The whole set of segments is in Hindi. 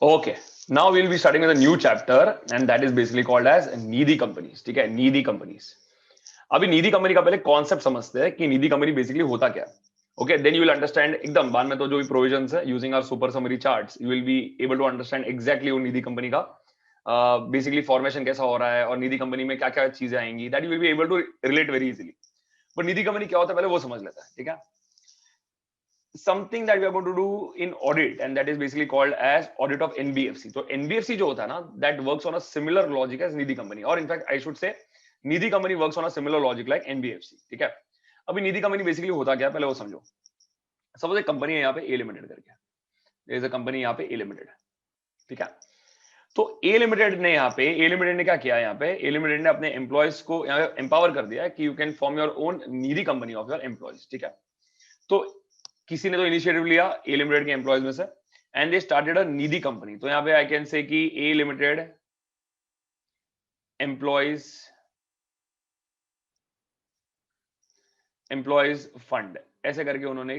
Okay, now we'll be starting with a new chapter, and that is basically called as needy companies. ठीक है, needy companies. अभी नीडी कंपनी का पहले कॉन्सेप्ट समझते हैं कि नीडी कंपनी बेसिकली होता क्या है. Okay, then you will understand एकदम बाद में तो जो भी प्रोविजंस है using our super summary charts you will be able to understand exactly वो नीडी कंपनी का बेसिकली फॉर्मेशन कैसा हो रहा है और नीडी कंपनी में क्या क्या चीजें आएंगी, that you will be able to relate very easily. But Nidhi company क्या होता है पहले वो समझ लेता है. ठीक है, something that we are going to do in audit, and that is basically called as audit of NBFC. तो NBFC जो होता है ना, that works on a similar logic as Nidhi company, और in fact I should say Nidhi company works on a similar logic like NBFC. ठीक है, अभी निधि कंपनी बेसिकली होता क्या है पहले वो समझो. सपोज एक कंपनी है यहाँ पे ए लिमिटेड करके, देयर इज अ कंपनी यहाँ पे ए लिमिटेड. ठीक है, तो ए लिमिटेड ने यहाँ पे ए लिमिटेड ने क्या किया, यहाँ पे ए लिमिटेड ने अपने एम्प्लॉयज को यहाँ पे एम्पावर कर दिया है कि you can form your own Nidhi company of your employees. ठीक है, तो किसी ने तो इनिशिएटिव लिया ए लिमिटेड के एम्प्लॉयज में से and they started a Nidhi company. तो यहाँ पे आई कैन से कि ए लिमिटेड एम्प्लॉयज फंड ऐसे करके उन्होंने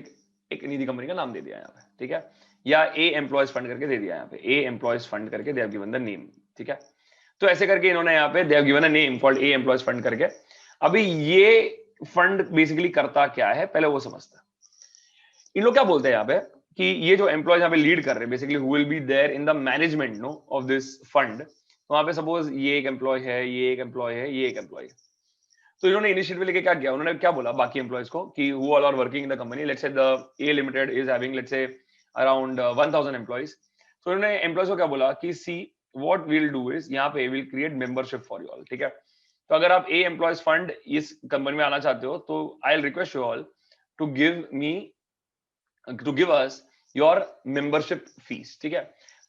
एक निधि कंपनी का नाम दे दिया यहाँ पे. ठीक है, या ए एम्प्लॉयज फंड करके दे दिया यहाँ पे, ए एम्प्लॉयज फंड करके they have given the name. ठीक है, तो ऐसे करके इन्होंने यहाँ पे they have given a name called a employees fund करके. अभी ये फंड बेसिकली करता क्या है पहले वो समझता है. इन लोग क्या बोलते हैं यहाँ पे कि ये जो एम्प्लॉयज यहाँ पे लीड कर रहे हैं basically who will be there in the management no of this fund. तो वहां पे सपोज ये एक एम्प्लॉय है, ये एक एम्प्लॉय है, ये एक एम्प्लॉय है. तो इन्होंने इनिशिएटिव लेके क्या किया, उन्होंने क्या बोला बाकी एम्प्लॉयज को कि who all are working in the company, let's say the A limited is having let's say around 1000 employees. तो इन्होंने एम्प्लॉयज को क्या बोला कि see what we'll do is यहाँ पे will create membership for you all. ठीक है, तो अगर आप ए एम्प्लॉयज फंड इस कंपनी में आना चाहते हो तो I will request you all to give me to give us your membership fees. ठीक है,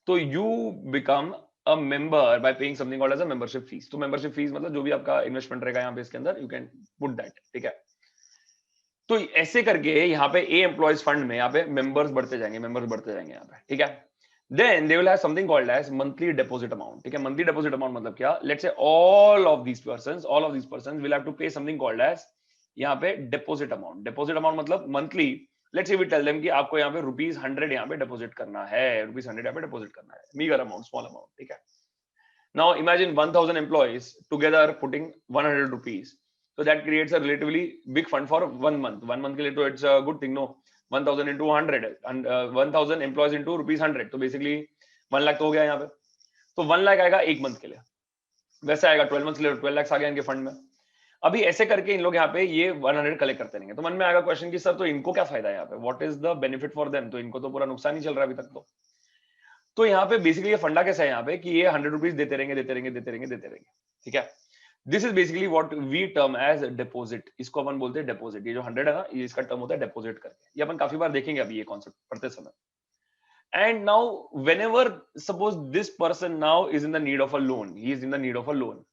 तो you become a member by paying something called as a membership fees. तो membership fees मतलब जो भी आपका इन्वेस्टमेंट रहेगा यहाँ पे इसके अंदर you can put that. ठीक है, तो ऐसे करके यहाँ पे ए एम्प्लॉयज फंड में यहाँ पे मेंबर्स बढ़ते जाएंगे यहाँ पे. ठीक है, then they will have something called as monthly deposit amount. ठीक है, monthly deposit amount मतलब क्या, let's say all of these persons will have to pay something called as यहाँ पे deposit amount मतलब monthly. Let's say we tell them कि आपको यहाँ पे ₹100 यहाँ पे डिपॉजिट करना है, ₹100 यहाँ पे डिपॉजिट करना है, मीगर अमाउंट, स्मॉल अमाउंट. ठीक है, now imagine 1000 employees together putting ₹100. so that creates a relatively big fund for 1 month के लिए. तो it's a good thing no, 1000 into 100 and 1000 employees into ₹100, तो बेसिकली 1 लाख तो हो गया यहाँ पे. तो 1 लाख आएगा एक मंथ के लिए, वैसे आएगा 12 मंथ के लिए 12 लाख आ गया इनके फंड में. अभी ऐसे करके इन लोग यहाँ पे ये 100 कलेक्ट करते रहेंगे. तो मन में आएगा क्वेश्चन कि सर तो इनको क्या फायदा है यहाँ पे, what is the benefit for them, तो इनको तो पूरा नुकसान ही चल रहा है अभी तक. तो यहाँ पे बेसिकली ये फंडा कैसा है यहाँ पे कि ये ₹100 देते रहेंगे. ठीक है, this is basically what we term as deposit. इसको अपन बोलते हैं डिपॉजिट. ये जो 100 है ना, ये इसका टर्म होता है डिपॉजिट करके. ये अपन काफी बार देखेंगे अभी ये कॉन्सेप्ट पढ़ते समय. And now whenever suppose this person now is in the need of a loan, he is in the need of a loan.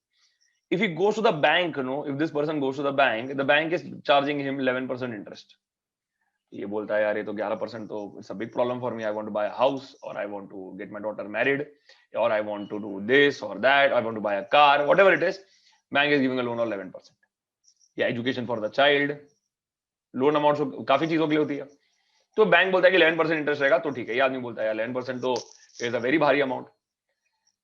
If he goes to the bank, if this person goes to the bank is charging him 11% interest. ये बोलता है यार ये तो 11% तो it's a big problem for me. I want to buy a house, or I want to get my daughter married, or I want to do this or that, I want to buy a car, whatever it is. Bank is giving a loan of 11%. या education for the child, loan amount so काफी चीजों के लिए होती है. तो बैंक बोलता है कि 11% इंटरेस्ट रहेगा, तो ठीक है. ये आदमी बोलता है यार 11% तो इज अ वेरी भारी अमाउंट.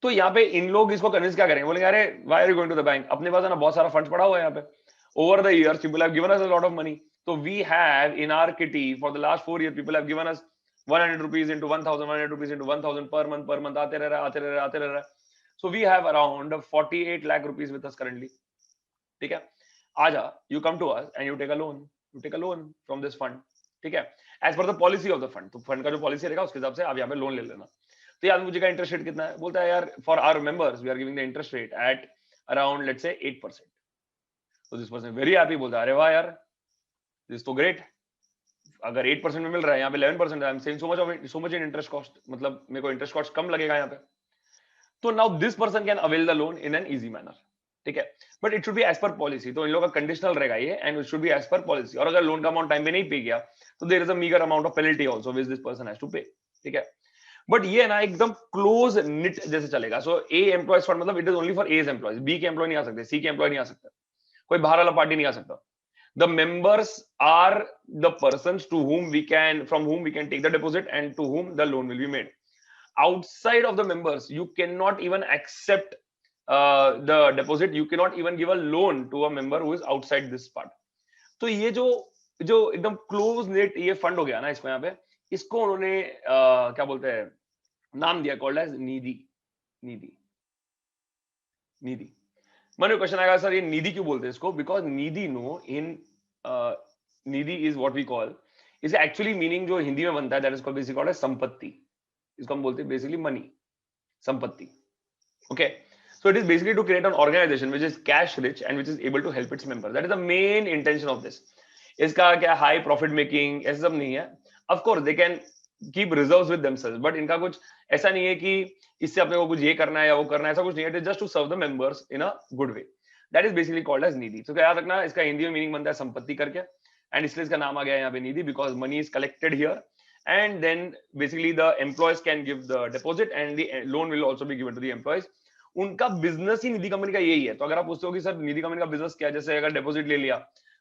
तो यहाँ पे इन लोग इसको कन्विंस क्या करेंगे, बोलेंगे अरे why are you going to the bank, अपने पास है ना बहुत सारा फंड्स पड़ा हुआ है यहाँ पे. Over the years people have given us a lot of money. तो we have in our kitty for the last 4 years people have given us ₹100 into 1000, ₹100 into 1000 per month आते रह रहा. So we have around 48 lakh rupees with us currently. ठीक है, आजा you come to us and you take a loan from this fund. ठीक है, as per the policy of the fund. तो फंड का जो पॉलिसी रहेगा उसके हिसाब से आप यहाँ पे लोन ले लेना. तो यार मुझे का इंटरेस्ट रेट कितना है, बोलता है यार for our members we are giving the interest rate at around let's say 8%. तो दिस पर्सन वेरी हैप्पी, बोलता है अरे वाह यार दिस तो ग्रेट, अगर 8% में मिल रहा है यहाँ पे 11%, I am saving so much in interest cost, मतलब मेरे को इंटरेस्ट कॉस्ट कम लगेगा यहाँ पे. तो now this person can avail the loan in an easy manner. ठीक है, but it should be as per policy. तो इन लोगों का कंडीशनल रहेगा ये, and it should be as per policy. और अगर लोन का अमाउंट टाइम पे नहीं पे गया तो there is a meagre amount of penalty also which this person has to pay. ठीक है, बट ये ना एकदम क्लोज निट जैसे चलेगा. सो ए एम्प्लॉयज फंड मतलब it is only for A's employees. B के एम्प्लॉय नहीं आ सकते, सी के एम्प्लॉय नहीं आ सकते, कोई बाहर वाला पार्टी नहीं आ सकता. The members are the persons to whom we can from whom we can take the deposit and to whom the loan will be made. outside of the members you cannot even accept the deposit, you cannot even give a loan to a member who is outside this part. तो ये जो जो एकदम क्लोज नेट ये फंड हो गया ना इसको, यहाँ पे इसको उन्होंने क्या बोलते हैं नाम दिया, कॉल्ड एज निधि। निधि निधि मन में क्वेश्चन आएगा सर ये निधि क्यों बोलते हैं इसको, because Nidhi no in Nidhi is what we call, is actually meaning जो हिंदी में बनता है that is called basically called as संपत्ति, इसको हम बोलते हैं बेसिकली मनी, संपत्ति। Okay, so it is basically to create an organization which is cash rich and which is able to help its members, that is the main intention of this। इसका क्या हाई प्रॉफिट मेकिंग ऐसा सब नहीं है, of course they can keep reserves with themselves, but इनका कुछ ऐसा नहीं है कि इससे अपने को कुछ ये करना है या वो करना है, ऐसा कुछ नहीं है, it is just to serve the members in a good way, that is basically called as Nidhi. तो याद रखना इसका हिंदी में मीनिंग बनता है संपत्ति करके, एंड इसलिए इसका नाम आ गया यहाँ पे Nidhi, because money is collected here and then basically the employees can give the deposit and the loan will also be given to the employees. उनका बिजनेस ही निधि कंपनी का यही है। तो अगर आप पूछते हो कि सर निधि कंपनी का बिजनेस क्या है, जैसे अगर डिपॉजिट ले लिया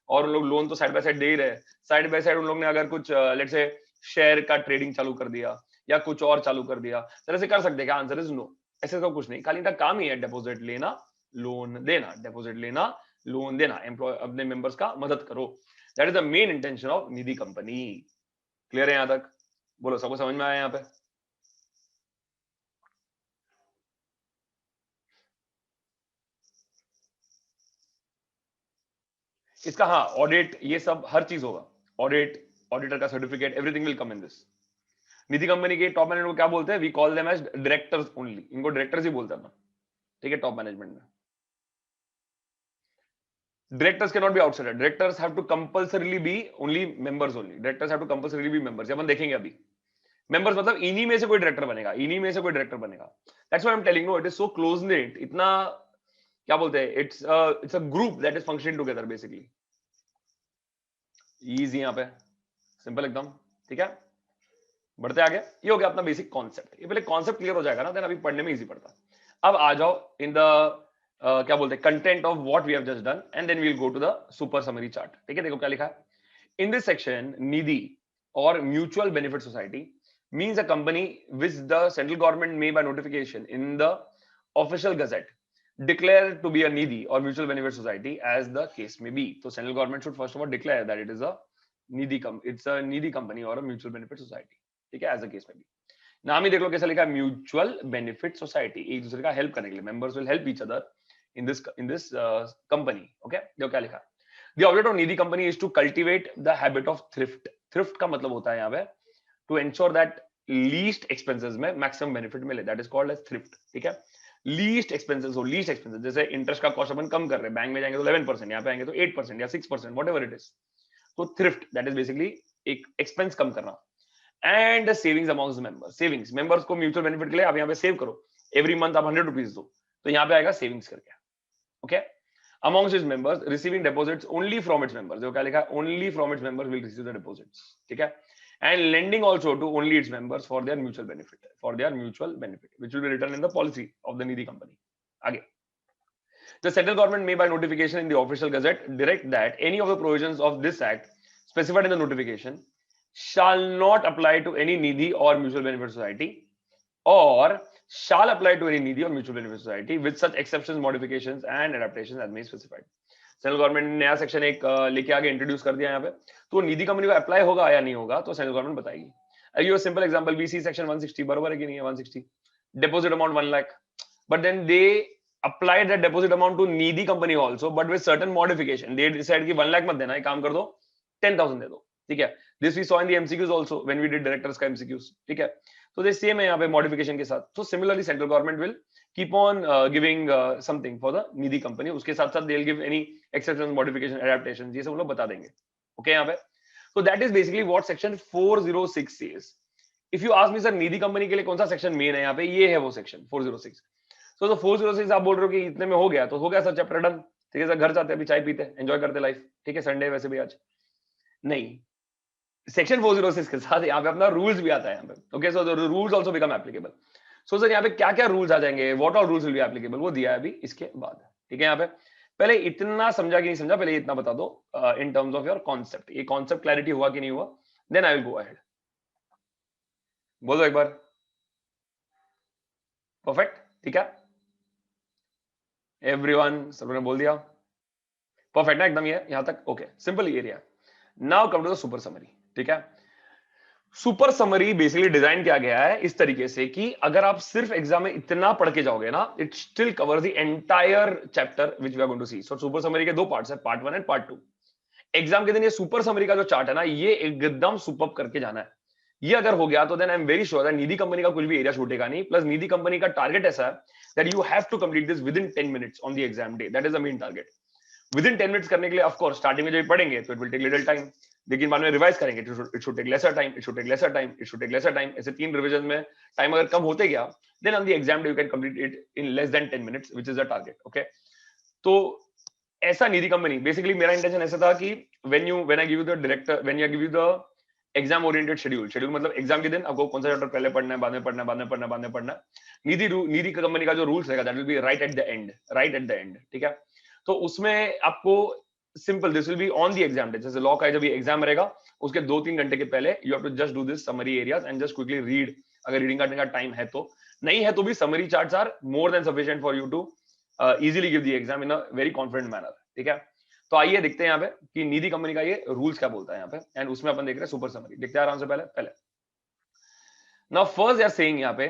और उन लोग लोन तो साइड बाय साइड दे ही रहे, साइड बाय साइड उन लोग ने अगर कुछ लेट्स से शेयर का ट्रेडिंग चालू कर दिया या कुछ और चालू कर दिया, तरह से कर सकते हैं क्या? आंसर इज नो, ऐसे तो कुछ नहीं, खाली इनका काम ही है डिपॉजिट लेना लोन देना, डिपॉजिट लेना लोन देना, एम्प्लॉय अपने मेंबर्स का मदद करो, that is the main intention of Nidhi company. Clear है यहाँ तक? बोलो सबको समझ में आया यहाँ पे? इसका हाँ ऑडिट ये सब हर चीज होगा, ऑडिट ऑडिटर का certificate everything will come in this. Nidhi company के टॉप मैनेजमेंट को क्या बोलते हैं? We call them as directors only, इनको डायरेक्टर्स ही बोलते हैं ना, ठीक है, टॉप मैनेजमेंट में। Directors can not be outsider, directors have to compulsorily be only members only, directors have to compulsorily be members, अपन देखेंगे अभी। मेंबर्स मतलब इन्हीं में से कोई डायरेक्टर बनेगा, इन्हीं में से कोई डायरेक्टर बनेगा, that's why I am telling no it is so close net, इतना क्या बोलते हैं, it's a group that is functioning together basically. Easy यहाँ पे सिंपल एकदम, ठीक है। बढ़ते आगे, ये हो गया अपना बेसिक कॉन्सेप्ट, ये पहले कॉन्सेप्ट क्लियर हो जाएगा ना, देन अभी पढ़ने में इजी पड़ता। अब आ जाओ इन द क्या बोलते हैं content of what we have just done and then we will go to the super summary chart, ठीक है। देखो क्या लिखा है इन दिस सेक्शन, निधि और mutual benefit society means a company which the central government may by notification in the official gazette declare to be a nidhi or mutual benefit society as the case may be। So central government should first of all declare that it is a it's a nidhi company or a mutual benefit society, ठीक है, as the case may be। नाम ही देख लो कैसा लिखा है, म्यूचुअल बेनिफिट सोसाइटी, एक दूसरे का हेल्प करने के लिए, members will help each other in this company. Okay, देखो क्या लिखा है, the object of Nidhi company is to cultivate the habit of thrift. Thrift का मतलब होता है यहाँ पे to ensure that least expenses में मैक्सिमम बेनिफिट मिले, that is called as thrift, ठीक है। लीस्ट एक्सपेंसेस हो, लीस्ट एक्सपेंसेस, जैसे इंटरेस्ट का कॉस्ट अपन कम कर रहे हैं, बैंक में जाएंगे तो 11%, यहाँ पे आएंगे तो 8% या 6%, व्हाटएवर इट इज। तो थ्रिफ्ट दैट इज बेसिकली एक एक्सपेंस कम करना। And savings amounts members, savings members को म्यूचुअल बेनिफिट के लिए आप यहाँ पे सेव करो, एवरी मंथ आप 100 रुपीज दो, तो यहाँ पे आएगा सेविंग्स करके। Okay, amongst its members receiving deposits only from its members, जो क्या लिखा है, only from its members will receive the deposits, ठीक है। and lending also to only its members for their mutual benefit, which will be written in the policy of the Nidhi company। आगे, the central government may by notification in the official gazette direct that any of the provisions of this act specified in the notification shall not apply to any Nidhi or mutual benefit society or shall apply to any Nidhi or mutual benefit society with such exceptions, modifications and adaptations as may be specified। Central government ने नया सेक्शन एक लेके आगे इंट्रोड्यूस कर दिया यहाँ पे, तो निधि कंपनी को अप्लाई होगा या नहीं होगा तो सेंट्रल गवर्नमेंट बताएगी। I give a simple example, BC section 160 बराबर है कि नहीं है, 160 deposit amount 1 lakh, but then they applied that deposit amount to Nidhi company also but with certain modification, they decide कि 1 लाख मत देना, एक काम कर दो 10,000 दे दो, ठीक है। this we saw in the MCQs also when we did directors का MCQs, ठीक है। तो this same है यहाँ पे मॉडिफिकेशन के साथ। तो similarly central government will keep on giving something for the Nidhi company, उसके साथ साथ they'll give any exceptions, modification, adaptations, ये सब हम लोग बता देंगे, ओके यहाँ पे। so that is basically what section 406 says। if you ask me sir Nidhi company के लिए कौन सा सेक्शन मेन है यहाँ पे, ये है वो सेक्शन 406। so the 406 आप बोल रहे हो कि इतने में हो गया, तो हो गया सर चैप्टर डन, ठीक है सर, घर जाते हैं अभी चाय पीते हैं, एंजॉय करते लाइफ, ठीक है, संडे वैसे भी आज नहीं। सेक्शन 406 के साथ यहाँ पे अपना रूल्स भी आता है यहाँ पे, okay. So the rules also become applicable. So sir यहाँ पे क्या क्या रूल्स आ जाएंगे, what all rules will be applicable, वो दिया है अभी इसके बाद, ठीक है। यहाँ पे पहले इतना समझा कि नहीं समझा, पहले इतना बता दो in terms of your concept, ये कॉन्सेप्ट क्लैरिटी हुआ कि नहीं हुआ, then I will go ahead. बोलो एक बार, परफेक्ट, ठीक है, एवरीवन सब ने बोल दिया, परफेक्ट ना एकदम, ये यहां तक okay, simple area. Now come to the super summary, ठीक है। सुपर समरी बेसिकली डिजाइन किया गया है इस तरीके से कि अगर आप सिर्फ एग्जाम में इतना पढ़ के जाओगे ना, it still cover the entire chapter which we are going to see. So super summary के दो पार्ट्स है, पार्ट 1 एंड पार्ट 2। एग्जाम के दिन ये सुपर समरी का जो चार्ट है ना, ये एकदम सुपर करके जाना है। ये अगर हो गया तो then I am very sure that Nidhi company का कुछ भी एरिया छूटेगा नहीं। प्लस निधि कंपनी का टारगेट ऐसा है that you have to complete this within 10 minutes on the exam day. That is the main target. Within 10 minutes करने के लिए ऑफ कोर्स स्टार्टिंग में जब पढ़ेंगे तो it will take little time, लेकिन बाद में रिवाइज करेंगे it should take lesser time, it should take lesser time, it should take lesser time. ऐसे 3 रिवीजन में टाइम अगर कम होते गया, then on the exam day you can complete it in less than 10 minutes which is the target. Okay, तो ऐसा निधि कंपनी बेसिकली मेरा इंटेंशन ऐसा था कि when I give you the director, when I give you the exam oriented schedule मतलब एग्जाम के दिन आपको कौन सा चैप्टर पहले पढ़ना है, बाद में पढ़ना है, बाद में पढ़ना है, बाद में पढ़ना है। निधि कंपनी का जो रूल्स रहेगा that will B right eight the and, right eight the and, ठीक है। तो उसमें आपको simple this will be on the exam day. जैसे लॉ का जब ये एग्जाम रहेगा उसके 2-3 घंटे के पहले you have to just do this summary areas and just quickly read. अगर रीडिंग करने का टाइम है तो, नहीं है तो भी summary charts are more than sufficient for you to easily give the exam in a very confident manner, ठीक है। तो आइए देखते हैं यहाँ पे कि निधि कंपनी का ये रूल्स क्या बोलता है यहाँ पे, एंड उसमें अपन देख रहे हैं सुपर समरी। देखते हैं आराम से पहले नाउ फर्स्ट यार सेइंग यहाँ पे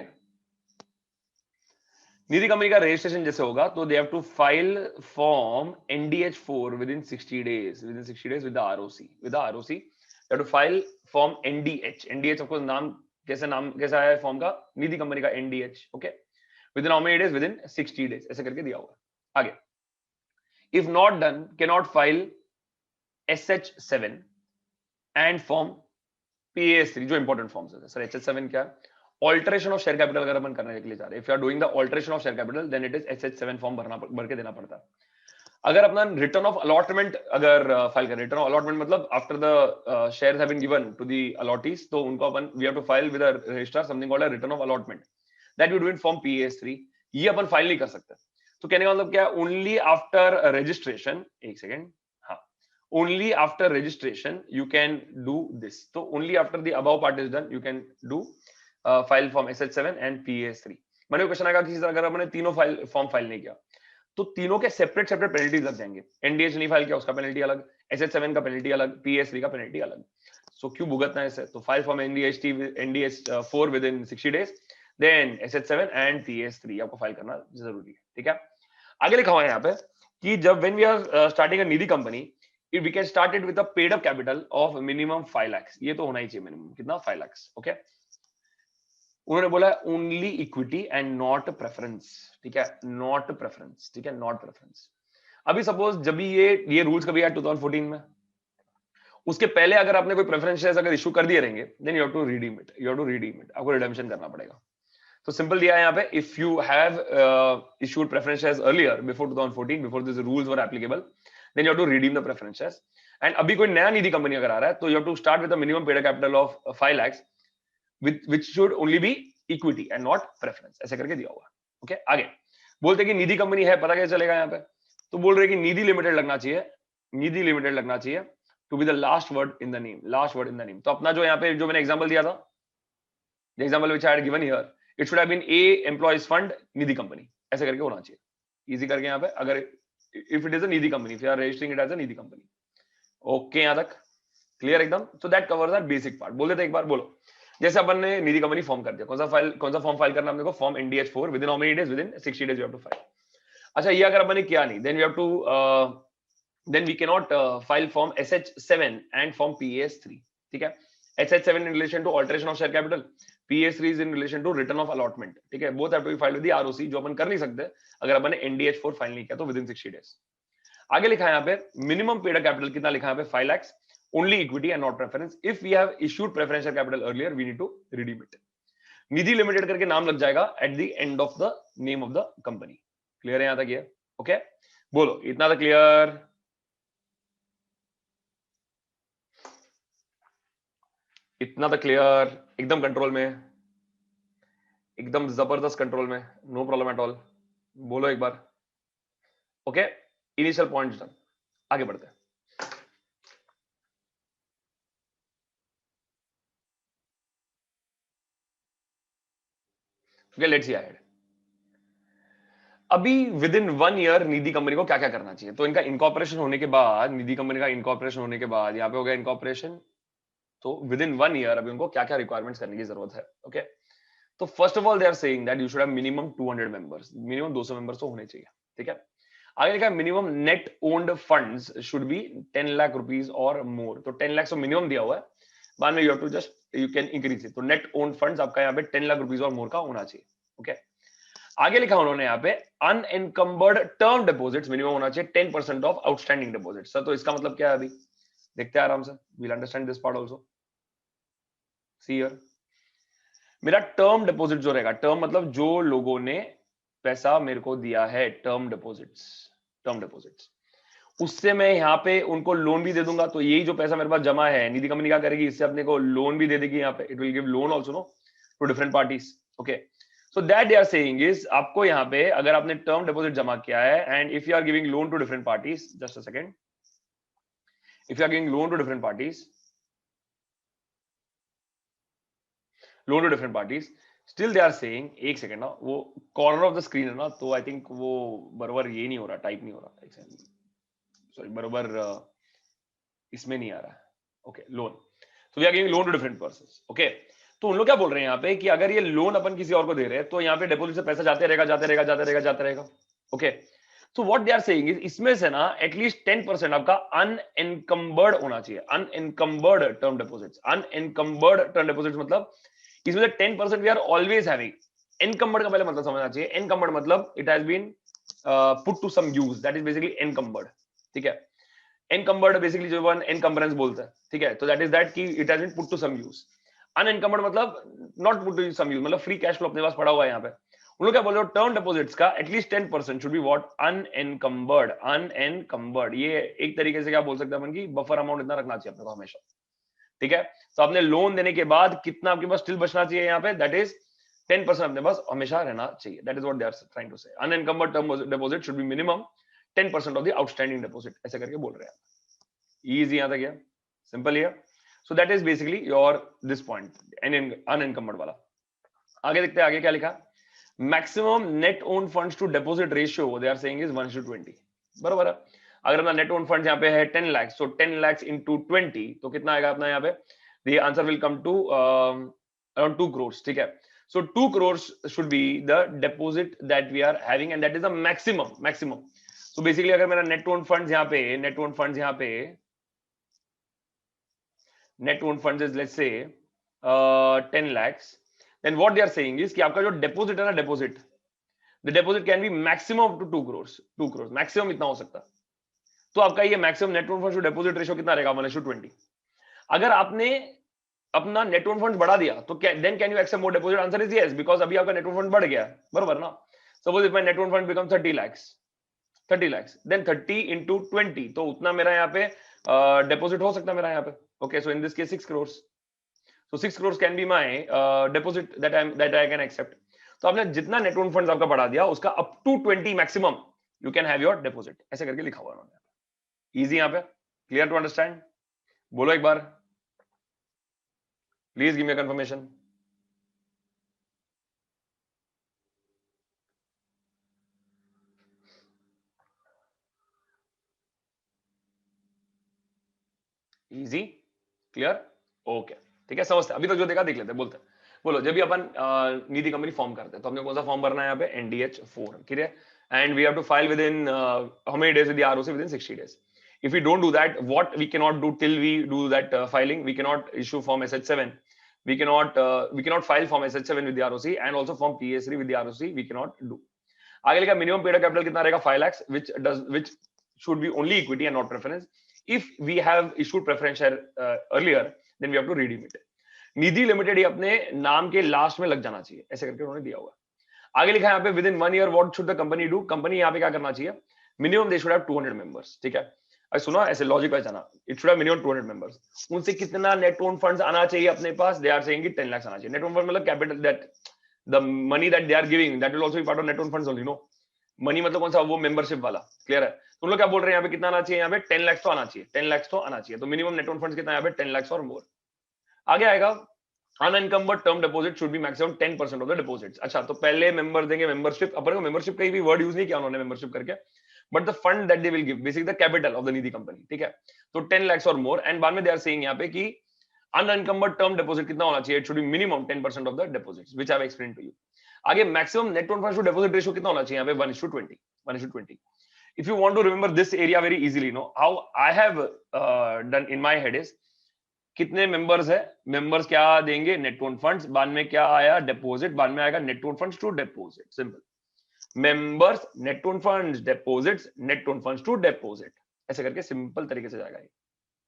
निधि कंपनी का रजिस्ट्रेशन जैसे होगा तो they have to file form NDH4 with in 60 days, with in 60 days with the ROC, with the ROC they have to file form NDH of course नाम कैसा है फॉर्म का, निधि कंपनी का NDH, okay, within how many days, with in 60 days ऐसे करके दिया हुआ है। आगे if not done cannot file SH7 and form PAS3 जो इंपॉर्टेंट फॉर्म्स है सर। SH7 क्या है? ऑल्टरेशन ऑफ शेयर कैपिटल अगर अपन करने के लिए जा रहे हैं, if you are doing the alteration of share capital then it is SH7 form भर के देना पड़ता है। अगर अपना रिटर्न ऑफ अलॉटमेंट अगर फाइल करें, रिटर्न ऑफ अलॉटमेंट मतलब after the shares have been given to the allottees, तो उनको अपन we have to file with a registrar something called a return of allotment that you do in form PAS3। ये अपन फाइल नहीं कर सकते। तो कहने का मतलब क्या है, ओनली आफ्टर रजिस्ट्रेशन, एक सेकेंड, हाँ, only after registration you can do this. तो only after the above part is done you can do file form SH7 and PAS3। मैंने क्वेश्चन आएगा कि अगर हमने तीनों फॉर्म फाइल नहीं किया तो तीनों के सेपरेट पेनल्टीज लग जाएंगे। NDH नहीं फाइल किया उसका पेनल्टी अलग, SH7 का पेनल्टी अलग, PAS3 का पेनल्टी अलग। सो क्यों भुगतना है इसे? तो file form NDH4 with in 60 days, then SH7 and PAS3 आपको फाइल करना जरूरी है, ठीक है। आगे लिखा हुआ है यहाँ पे कि जब when we are starting a Nidhi company we can start it with a paid up capital of minimum 5 lakh. ये तो होना ही चाहिए मिनिमम, कितना? 5 लाख, ओके। उन्होंने बोला only equity and not preference, ठीक है, नॉट प्रेफरेंस, ठीक है, नॉट प्रेफरेंस। अभी सपोज जब भी ये रूल्स कभी आया 2014 में, उसके पहले अगर आपने कोई प्रेफरेंस शेयर्स अगर इशू कर दिए रहेंगे then you have to redeem it, you have to redeem it, आपको रिडेम्पशन करना पड़ेगा। तो सिंपल दिया है यहाँ पे, if you have issued preference shares earlier before 2014, before this rules were applicable, then you have to redeem the preference shares. And अभी कोई नया निधि कंपनी अगर आ रहा है तो you have to start with the minimum paid capital of 5 lakh which should only be equity and not preference, ऐसे करके दिया हुआ। ओके, आगे बोलते कि निधि कंपनी है, पता कैसे चलेगा यहाँ पे? तो बोल रहे कि निधि लिमिटेड लगना चाहिए, निधि लिमिटेड लगना चाहिए to be the last word in the name, last word in the name. तो अपना जो यहाँ पे जो मैंने एग्जांपल दिया था, the example which I had given here, it should have been A employees fund Nidhi company, ऐसे करके होना चाहिए। इजी करके यहाँ पे अगर if it is a Nidhi company, if you are registering it as a Nidhi company, okay, यहाँ तक क्लियर एकदम। तो that covers that basic part. बोल देते एक बार, बोलो। जैसे अपन ने निधि कंपनी फॉर्म कर दिया, कौन सा फॉर्म फाइल करना हमने को? Form NDH4 with in how many days? With in 60 days you have to file. अच्छा, ये अगर अपन ने किया नहीं then you have to then we can not file form SH7 and form PAS3, ठीक है। SH7 in relation to alteration of share capital, PAS3 is in relation to return of allotment, ठीक है। Both have to be filed with the ROC, जो अपन कर नहीं सकते अगर अपन ने NDH4 फाइल नहीं किया तो विद इन 60 डेज। आगे लिखा है यहाँ पे मिनिमम पेड कैपिटल कितना लिखा है यहाँ पे? 5 lakh, only equity and not preference. If we have issued preferential capital earlier, we need to redeem it. Nidhi limited करके नाम लग जाएगा at the end of the name of the company. Clear है यहाँ तक? ये ओके, बोलो इतना तक क्लियर? इतना तक क्लियर? एकदम कंट्रोल में, एकदम जबरदस्त कंट्रोल में, नो प्रॉब्लम एट ऑल। बोलो एक बार, ओके। इनिशियल पॉइंट्स डन, आगे बढ़ते हैं। Okay, let's see ahead. अभी with in 1 year Nidhi company को क्या क्या करना चाहिए? तो इनका इनकॉर्पोरेशन होने के बाद, निधि कंपनी का इनकॉर्पोरेशन होने के बाद यहाँ पे हो गया इनकॉर्पोरेशन, तो विद इन 1 ईयर अभी उनको क्या क्या रिक्वायरमेंट्स करने की जरूरत है? ओके, तो first of all they are saying that you should have minimum 200 members, minimum 200 members तो होने चाहिए, ठीक है। आगे लिखा है minimum net owned funds should be 10 lakh rupees और मोर, तो 10 लाख तो मिनिमम दिया हुआ है, बाद में you have to just you can increase it, तो नेट ओन्ड फंड्स आपका यहाँ पे 10 लाख रुपीस और मोर का होना चाहिए, ओके। आगे लिखा उन्होंने यहाँ पे अनएनकम्बर्ड टर्म डिपॉजिट्स मिनिमम होना चाहिए 10% ऑफ आउटस्टैंडिंग डिपॉजिट। सर तो इसका मतलब क्या है? अभी देखते हैं आराम से, we'll understand this part also. See here, मेरा टर्म डिपॉजिट जो रहेगा, टर्म मतलब जो लोगों ने पैसा मेरे को दिया है, टर्म डिपॉजिट्स, टर्म डिपॉजिट्स, उससे मैं यहाँ पे उनको लोन भी दे दूंगा, तो यही जो पैसा मेरे पास जमा है, निधि कंपनी क्या करेगी, इससे अपने को लोन भी दे देगी यहाँ पे, it will give loan also no to different parties, okay. So that they are saying is, आपको यहाँ पे अगर आपने टर्म डिपॉजिट जमा किया है and if you are giving loan to different parties, just a second, if you are giving loan to different parties, loan to different parties, still they are saying, एक सेकंड ना, वो कॉर्नर ऑफ द स्क्रीन है ना, तो आई थिंक वो बराबर ये नहीं हो रहा, टाइप नहीं हो रहा, सॉरी, बराबर इसमें नहीं आ रहा है, ओके। लोन, तो we are giving loan to different persons, okay. तो उन लोग क्या बोल रहे हैं यहाँ पे कि अगर ये लोन अपन किसी और को दे रहे हैं, तो यहाँ पे डिपॉजिट से पैसा जाते रहेगा, जाते रहेगा, जाते रहेगा, जाते रहेगा, ओके। तो what they are saying is, इसमें से ना एटलीस्ट 10% आपका अनएनकम्बर्ड होना चाहिए, unencumbered term deposits, unencumbered term deposits मतलब इसमें से 10% we are always having. Encumbered का पहले मतलब समझना चाहिए, एनकम्बर्ड मतलब it has been put to some use, that is basically encumbered, ठीक है। एनकम्बर्ड बेसिकली जो वन एनकम्बरेंस बोलते हैं, ठीक है, तो दैट इज दैट कि it has been put to some use. Unencumbered मतलब not put to some use, मतलब फ्री कैश फ्लो अपने पास पड़ा हुआ है यहाँ पे। उन लोग क्या बोल रहे हो, टर्म डिपॉजिट्स का at least 10% should be what, unencumbered, unencumbered. ये एक तरीके से क्या बोल सकते हैं अपन की, बफर अमाउंट इतना रखना चाहिए अपने को हमेशा, ठीक है। तो आपने लोन देने के बाद कितना आपके पास स्टिल बचना चाहिए यहाँ पे, दैट इज 10% अपने पास हमेशा रहना चाहिए, that is what they are trying to say. Unencumbered term deposit should be minimum 10% of the outstanding deposit, ऐसे करके बोल रहे हैं। इजी यहां तक है, सिंपल है। So that is basically your this point unencumbered वाला। आगे देखते हैं आगे क्या लिखा, maximum net own funds to deposit ratio they are saying is 1:20, बराबर है। अगर अपना नेट ओन फंड यहाँ पे है 10 लाख, सो 10 लाख इंटू 20, तो कितना आएगा अपना यहाँ पे, the answer will come to around 2 crores, ठीक है। So 2 crores should be the deposit that we are having and that is the maximum. So basically अगर मेरा नेट ओन फंड्स यहाँ पे, नेट ओन फंड्स यहाँ पे, net own funds is let's say 10 lakhs, then what they are saying is कि आपका जो डिपॉजिट है ना, deposit, the deposit can be maximum up to 2 crores, 2 crores maximum इतना हो सकता है। तो आपका ये maximum net own fund to deposit ratio कितना रहेगा, 1:20। अगर आपने अपना नेट ओन फंड बढ़ा दिया तो then can you accept more deposit, answer is yes, because अभी आपका नेट ओन फंड बढ़ गया है, बराबर ना। Suppose if my net own fund become 30 lakhs, 30 lakhs, then 30 into 20, तो उतना मेरा यहाँ पे डिपॉजिट हो सकता है मेरा यहाँ पे, okay. So in this case 6 crores, so 6 crores can be my deposit that I can accept। तो आपने जितना नेट ओन फंड्स आपका बढ़ा दिया, उसका up to 20 maximum you can have your deposit, ऐसे करके लिखा हुआ है। इजी यहाँ पे, क्लियर टू अंडरस्टैंड? बोलो एक बार, please give me confirmation. Easy, clear, okay, ठीक है, समझते। अभी तक जो देखा देख लेते हैं, बोलते हैं। बोलो, जब भी अपन निधि कंपनी फॉर्म करते हैं तो हमने कौन सा फॉर्म भरना है यहाँ पे, NDH4, ठीक है। And we have to file within how many days with the ROC, with in 60 days। If we don't do that, what we cannot do till we do that filing, we cannot issue form SH7, we cannot file form SH7 with the ROC, and also form PS3 with the ROC we cannot do। आगे लिखा मिनिमम पेड कैपिटल कितना रहेगा, 5 lakhs, which should be only equity and not preference। if we have issued preference share earlier, then we have to redeem it। Nidhi limited ये अपने नाम के लास्ट में लग जाना चाहिए, ऐसे करके उन्होंने दिया हुआ है। आगे लिखा है यहाँ पे with in 1 year what should the company do, company यहाँ पे क्या करना चाहिए, minimum they should have 200 members, ठीक है। अरे सुनो, ऐसे लॉजिक वाइज जाना, it should have minimum 200 members. उनसे कितना नेट ओन फंड्स आना चाहिए अपने पास, दे आर सेइंग कि 10 lakhs आना चाहिए। नेट ओन फंड मतलब capital, that the money that they are giving, that will also be part of net own funds only, no. Money मतलब कौन सा, वो मेंबरशिप वाला, क्लियर है। तो लोग क्या बोल रहे हैं यहाँ पे, कितना आना चाहिए, यहाँ पे 10 lakhs तो आना चाहिए, 10 lakhs तो आना चाहिए। तो मिनिमम नेट ओन फंड्स कितना है यहाँ पे, 10 lakhs और मोर। आगे आएगा unencumbered term deposit should B maximum 10% of the deposits. अच्छा, तो पहले मेंबर देंगे मेंबरशिप, अपन को मेंबरशिप कहीं भी वर्ड यूज नहीं किया उन्होंने मेंबरशिप करके, but the fund that they will give basically the capital of the Nidhi company, ठीक है। तो 10 लाख और मोर, एंड बाद में दे आर सेइंग यहाँ पे कि अनएनकम्बर्ड टर्म डिपॉजिट कितना होना चाहिए, it should be minimum 10% of the deposits which I have explained to you. आगे maximum net own funds to deposit ratio कितना होना चाहिए यहाँ पे, 1:20, 1:20। If you want to remember this area very easily, no, how I have done in my head is कितने मेंबर्स है, मेंबर्स क्या देंगे, नेट ओन फंड्स, बाद में क्या आया, डिपॉजिट, बाद में आएगा net own funds to deposit, simple. Members, net own funds, deposits, net own funds to deposit, ऐसे करके सिंपल तरीके से जाएगा ये।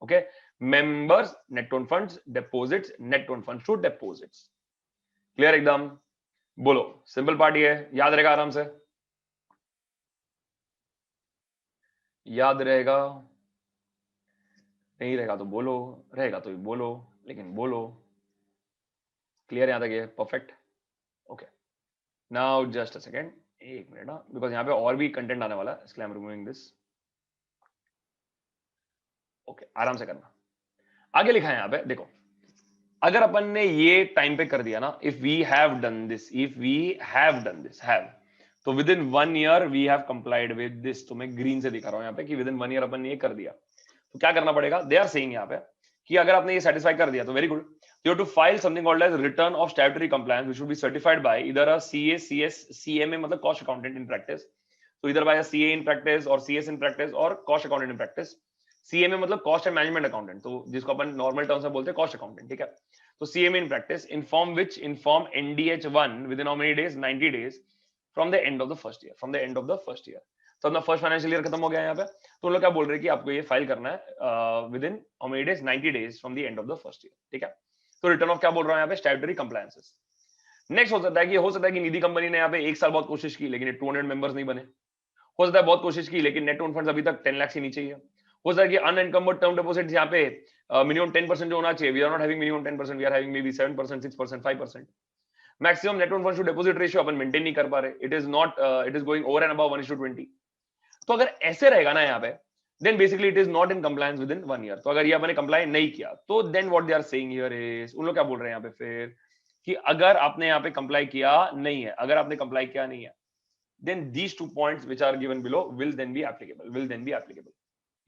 Okay, members, net own funds, deposits, net own funds to deposits. Clear एकदम? बोलो, सिंपल पार्ट ये है, याद रहेगा आराम से, याद रहेगा, नहीं रहेगा तो बोलो, रहेगा तो भी बोलो, लेकिन बोलो। क्लियर यहां तक ये? Perfect. Okay, now just a second, एक मिनट ना, बिकॉज यहाँ पे और भी कंटेंट आने वाला है, इसलिए I am removing this. Okay, आराम से करना। आगे लिखा है यहाँ पे, देखो, अगर अपन ने ये टाइम पे कर दिया ना, if we have done this, if we have done this, have, तो within 1 year we have complied with this. तो मैं ग्रीन से दिखा रहा हूं यहाँ पे कि विद इन 1 ईयर अपन ने ये कर दिया। तो क्या करना पड़ेगा, दे आर सेइंग यहाँ पे कि अगर आपने ये सेटिस्फाई कर दिया तो very good, you have to file something called as return of statutory compliance which should be certified by either a CA, CS, CMA मतलब cost accountant in practice, so either by a CA in practice or CS in practice or cost accountant in practice। CMA मतलब cost and management accountant, तो जिसको अपन नॉर्मल टर्म्स में बोलते हैं cost accountant, ठीक है। तो CMA in practice inform NDH1 within how many days, 90 days from the end of the first year, from the end of the first year। तो अपना फर्स्ट फाइनेंशियल ईयर खत्म हो गया यहाँ पे, तो उन लोग क्या बोल रहे हैं कि आपको ये फाइल करना है with in how many days, 90 days from the end of the first year, ठीक है। तो रिटर्न ऑफ क्या बोल रहा हूं यहाँ पे, स्टैट्यूटरी कंप्लायंसेस। नेक्स्ट हो सकता है कि निधि कंपनी ने यहाँ पे 1 साल बहुत कोशिश की लेकिन 200 मेंबर्स नहीं बने। हो सकता है बहुत कोशिश की लेकिन नेट ओन फंड्स अभी तक 10 लाख से नीचे ही है। हो सकता है कि अनएनकम्बर्ड टर्म डिपॉजिट यहाँ पे मिनिमम 10% जो होना चाहिए, we are not having minimum 10%, we are having maybe 7%, 6%, 5%। Maximum net own funds to deposit ratio अपन मेंटेन नहीं कर पा रहे, it is not, it is going over and above 1:20। तो अगर ऐसे रहेगा ना यहाँ पे, then basically it is not in compliance within 1 year। तो अगर ये आपने कंप्लाई नहीं किया तो then what they are saying here is, उन लोग क्या बोल रहे हैं यहाँ पे फिर कि अगर आपने यहाँ पे कंप्लाई किया नहीं है, अगर आपने कंप्लाई किया नहीं है, then these 2 points which are given below will then be applicable, will then be applicable।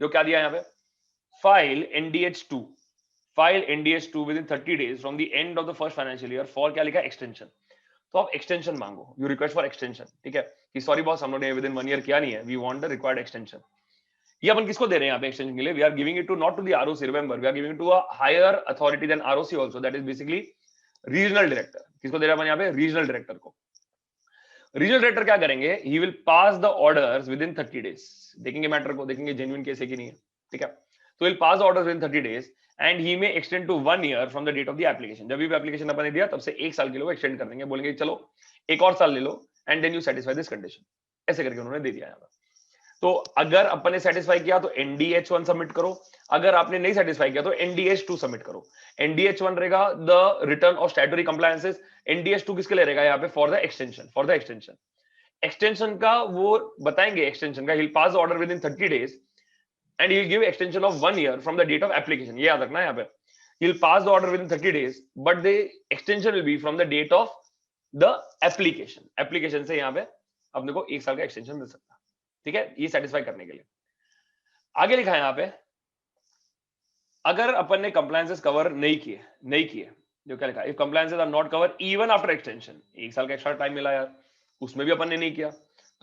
जो क्या दिया यहाँ पे, file NDH2, file NDH2 within 30 days from the end of the first financial year for क्या लिखा है, extension। तो आप एक्सटेंशन मांगो, यू रिक्वेस्ट फॉर एक्सटेंशन, ठीक है, कि सॉरी बॉस हम लोगों ने विद इन 1 ईयर किया नहीं है, we want the required extension. ये अपन किसको दे रहे हैं यहाँ पे एक्सटेंशन के लिए, we are giving it to not to the ROC, remember we are giving to a higher authority then ROC also, that is basically regional director. किसको दे रहे हैं अपन यहाँ पे, रीजनल डायरेक्टर को। रीजनल डायरेक्टर क्या करेंगे, he will pass the orders within 30 days. देखेंगे मैटर को, देखेंगे जेन्युइन केस है कि नहीं है, ठीक है। तो will pass the orders within 30 days and he में extend to 1 year from the date of the application. जब भी एप्लीकेशन अपन ने दिया तब से 1 साल के लिए वो एक्सटेंड कर देंगे, बोलेंगे चलो एक और साल ले लो and then you satisfy this condition, ऐसे करके उन्होंने दे दिया यहाँ पर। तो अगर अपन ने सेटिस्फाई किया तो NDH1 सबमिट करो, अगर आपने नहीं सेटिस्फाई किया तो NDH2 सबमिट करो। NDH1 रहेगा the return of statutory compliances, NDH2 किसके लिए रहेगा यहाँ पे, for the extension, for the extension. Extension का वो बताएंगे, एक्सटेंशन का, he'll pass the order within 30 days and he'll give extension of 1 year from the date of application। ये याद रखना है यहाँ पे, he'll pass the order within 30 days but the extension will be from the date of the application। application से यहाँ पे अपने को 1 साल का एक्सटेंशन मिल सकता है, ठीक है, ये सेटिस्फाई करने के लिए। आगे लिखा है यहाँ पे, अगर अपन ने कंप्लायंसेस कवर नहीं किए, जो क्या लिखा है, if compliances are not cover even after extension, 1 साल का एक्स्ट्रा टाइम मिला यार, उसमें भी अपन ने नहीं किया,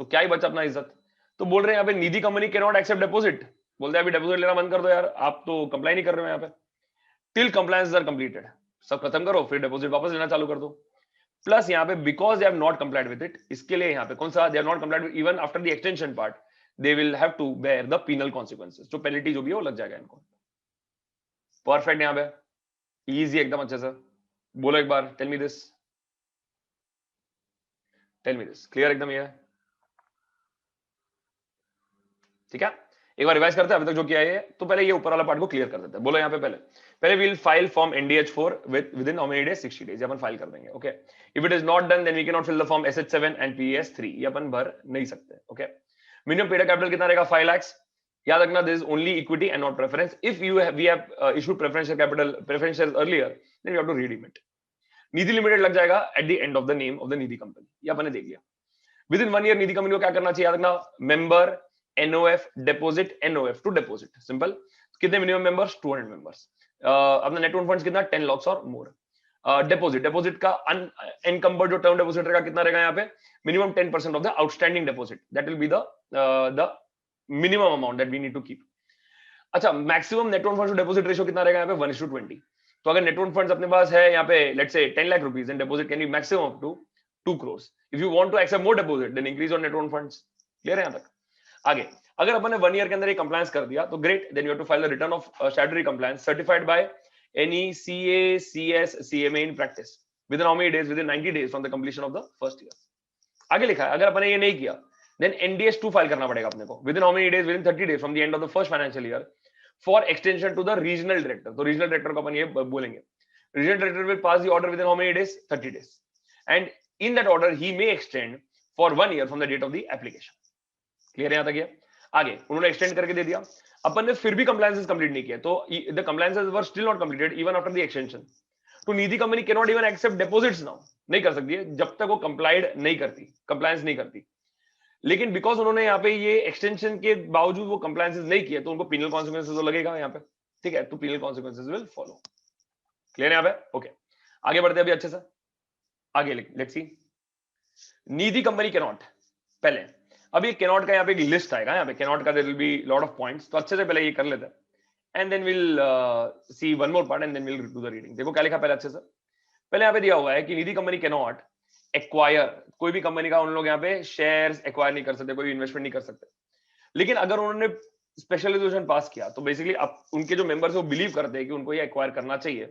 तो क्या ही बचा अपना इज्जत। तो बोल रहे हैं यहाँ पे Nidhi company can not accept deposit, बोलते हैं अभी डिपॉजिट लेना बंद कर दो यार, आप तो कंप्लाई नहीं कर रहे हो यहाँ पे, टिल कंप्लायंसेस आर कंप्लीटेड, सब खत्म करो फिर डिपॉजिट वापस लेना चालू कर दो। प्लस यहाँ पे because they have not complied with it, इसके लिए यहाँ पे कौन सा, they have not complied even after the extension part, they will have to bear the penal consequences, जो पेनल्टी जो भी है वो लग जाएगा इनको। परफेक्ट यहाँ पे, इजी एकदम अच्छे से बोलो एक बार, टेल मी दिस, क्लियर एकदम ये है, ठीक है। एक बार रिवाइज करते हैं अभी तक जो किया है, तो पहले ये ऊपर वाला पार्ट को क्लियर कर देते हैं। बोलो यहाँ पे पहले we'll file form NDH4 with in how many days, 60 days, अपन फाइल कर देंगे, okay. If it is not done then we can not fill the form SH7 and PES3, ये अपन भर नहीं सकते, ओके। मिनिमम पेड कैपिटल कितना रहेगा, 5 lakhs, याद रखना this is only equity and not preference. If we have issued preferential capital, preferential earlier, then you have to redeem it, Nidhi limited लग जाएगा at the end of the name of the Nidhi company, ये अपने देख लिया। Within 1 year Nidhi company को क्या करना चाहिए, याद रखना, member NOF deposit, NOF to deposit, simple. कितने मिनिमम मेंबर्स, 200 मेंबर्स। अपना नेट ओन फंड्स कितना, 10 लाख और मोर। डिपॉजिट, डिपॉजिट का अनएनकम्बर्ड जो टर्म डिपॉजिट का कितना रहेगा यहाँ पे, minimum 10% of the outstanding deposit, that will be the minimum amount that we need to keep. अच्छा, maximum net own funds to deposit ratio कितना रहेगा यहाँ पे, 1:20। तो अगर नेट ओन फंड्स अपने पास है यहाँ पे let's say 10 lakh rupees, and deposit can be maximum up to 2 crores. If you want to accept more deposit, then increase your net own funds. Clear है यहाँ तक? आगे, अगर अपन ने 1 year के अंदर ये compliance कर दिया, तो great. Then you have to file the return of statutory compliance certified by NECA, CS, CMA in practice. Within how many days? Within 90 days from the completion of the first year. आगे लिखा है, अगर अपन ने ये नहीं किया, then NDS 2 file करना पड़ेगा अपने को. Within how many days? Within 30 days from the end of the first financial year for extension to the regional director. तो regional director को अपन ये बोलेंगे. Regional director will pass the order within how many days? 30 days. And in that order he may extend for 1 year from the date of the application. Clear है यहाँ तक ये? आगे उन्होंने extend करके दे दिया, अपन ने फिर भी compliances complete नहीं किया, तो the compliances were still not completed even after the extension. तो निधि company cannot even accept deposits now, नहीं कर सकती है जब तक वो complied नहीं करती, compliance नहीं करती। लेकिन बिकॉज उन्होंने यहाँ पे ये एक्सटेंशन के बावजूद वो compliances नहीं किए, तो उनको penal consequences तो लगेगा यहाँ पे, ठीक है, तो penal consequences will follow. Clear है यहाँ पे? ओके, आगे बढ़ते हैं अभी अच्छे से, आगे let's see. Nidhi company cannot, पहले अब ये कैनॉट का यहाँ पे एक लिस्ट आएगा, यहाँ पे कैनॉट का there will be lot of points, तो अच्छे से पहले ये कर लेते हैं and then will see one more part and then will do the reading. देखो क्या लिखा पहले अच्छे से, पहले यहाँ पे दिया हुआ है कि निधि कंपनी कैनॉट एक्वायर, कोई भी कंपनी का उन लोग यहाँ पे शेयर्स एक्वायर नहीं कर सकते, कोई इन्वेस्टमेंट नहीं कर सकते। लेकिन अगर उन्होंने स्पेशल रेजोल्यूशन पास किया तो बेसिकली अब उनके जो मेंबर्स वो बिलीव करते हैं कि उनको ये एक्वायर करना चाहिए,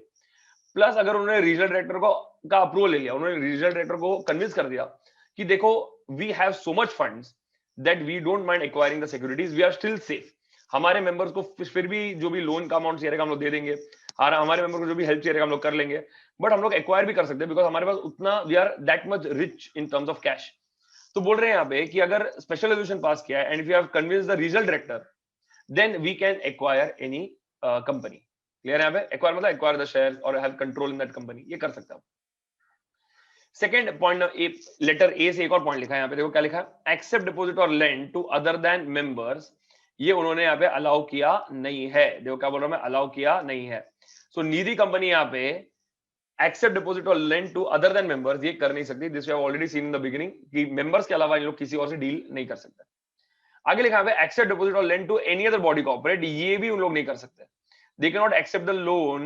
प्लस अगर उन्होंने रीजनल डायरेक्टर को का अप्रूवल ले लिया, उन्होंने रीजनल डायरेक्टर को कन्विंस कर दिया कि देखो we have so much funds that we don't mind acquiring the securities, we are still safe, हमारे मेंबर्स को फिर भी जो भी लोन का अमाउंट चाहिए हम लोग दे देंगे, हमारे मेंबर को जो भी हेल्प चाहिए हम लोग कर लेंगे, बट हम लोग एक्वायर भी कर सकते हैं बिकॉज हमारे पास उतना we are that much rich in terms of cash. तो बोल रहे हैं यहाँ पे कि अगर स्पेशल रेजोल्यूशन पास किया है and if you have convince the regional director then we can acquire any company. Clear है यहाँ पे? एक्वायर मतलब एक्वायर द शेयर और have control in that company, ये कर सकता हूं। सेकंड पॉइंट, लेटर ए से एक और पॉइंट लिखा है यहाँ पे, देखो क्या लिखा है, एक्सेप्ट डिपॉजिट और lend to other than members, ये उन्होंने यहाँ पे अलाउ किया नहीं है। देखो क्या बोल रहा हूं मैं, अलाउ किया नहीं है। सो निधि कंपनी यहाँ पे एक्सेप्ट डिपॉजिट और lend to other than members ये कर नहीं सकती, this we have already seen in the beginning कि मेंबर्स के अलावा इन लोग किसी और से डील नहीं कर सकते। आगे लिखा है एक्सेप्ट डिपॉजिट और lend to any other body corporate, ये भी उन लोग नहीं कर सकते। They cannot accept the loan,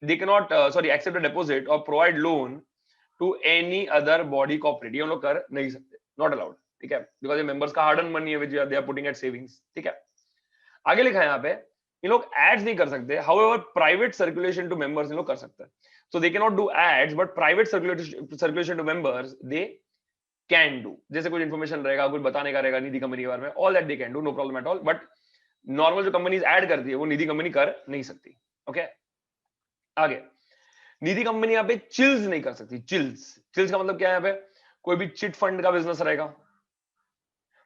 they cannot accept the deposit or provide loan to any other body corporate, ये हम लोग कर नहीं सकते, not allowed, ठीक है, because ये members का hard earned money है which they are putting at savings, ठीक है। आगे लिखा है यहाँ पे इन लोग ads नहीं कर सकते, however private circulation to members इन लोग कर सकते हैं, so they cannot do ads but private circulation to members they can do, जैसे कुछ information रहेगा, कुछ बताने का रहेगा निधि कंपनी के बारे में, all that they can do, no problem at all, but normal जो कंपनीज ऐड करती है वो निधि कंपनी कर नहीं सकती। ओके, आगे निधि कंपनी यहाँ पे चिल्स नहीं कर सकती। चिल्स का मतलब क्या है, यहाँ पे कोई भी चिट फंड का बिजनेस रहेगा,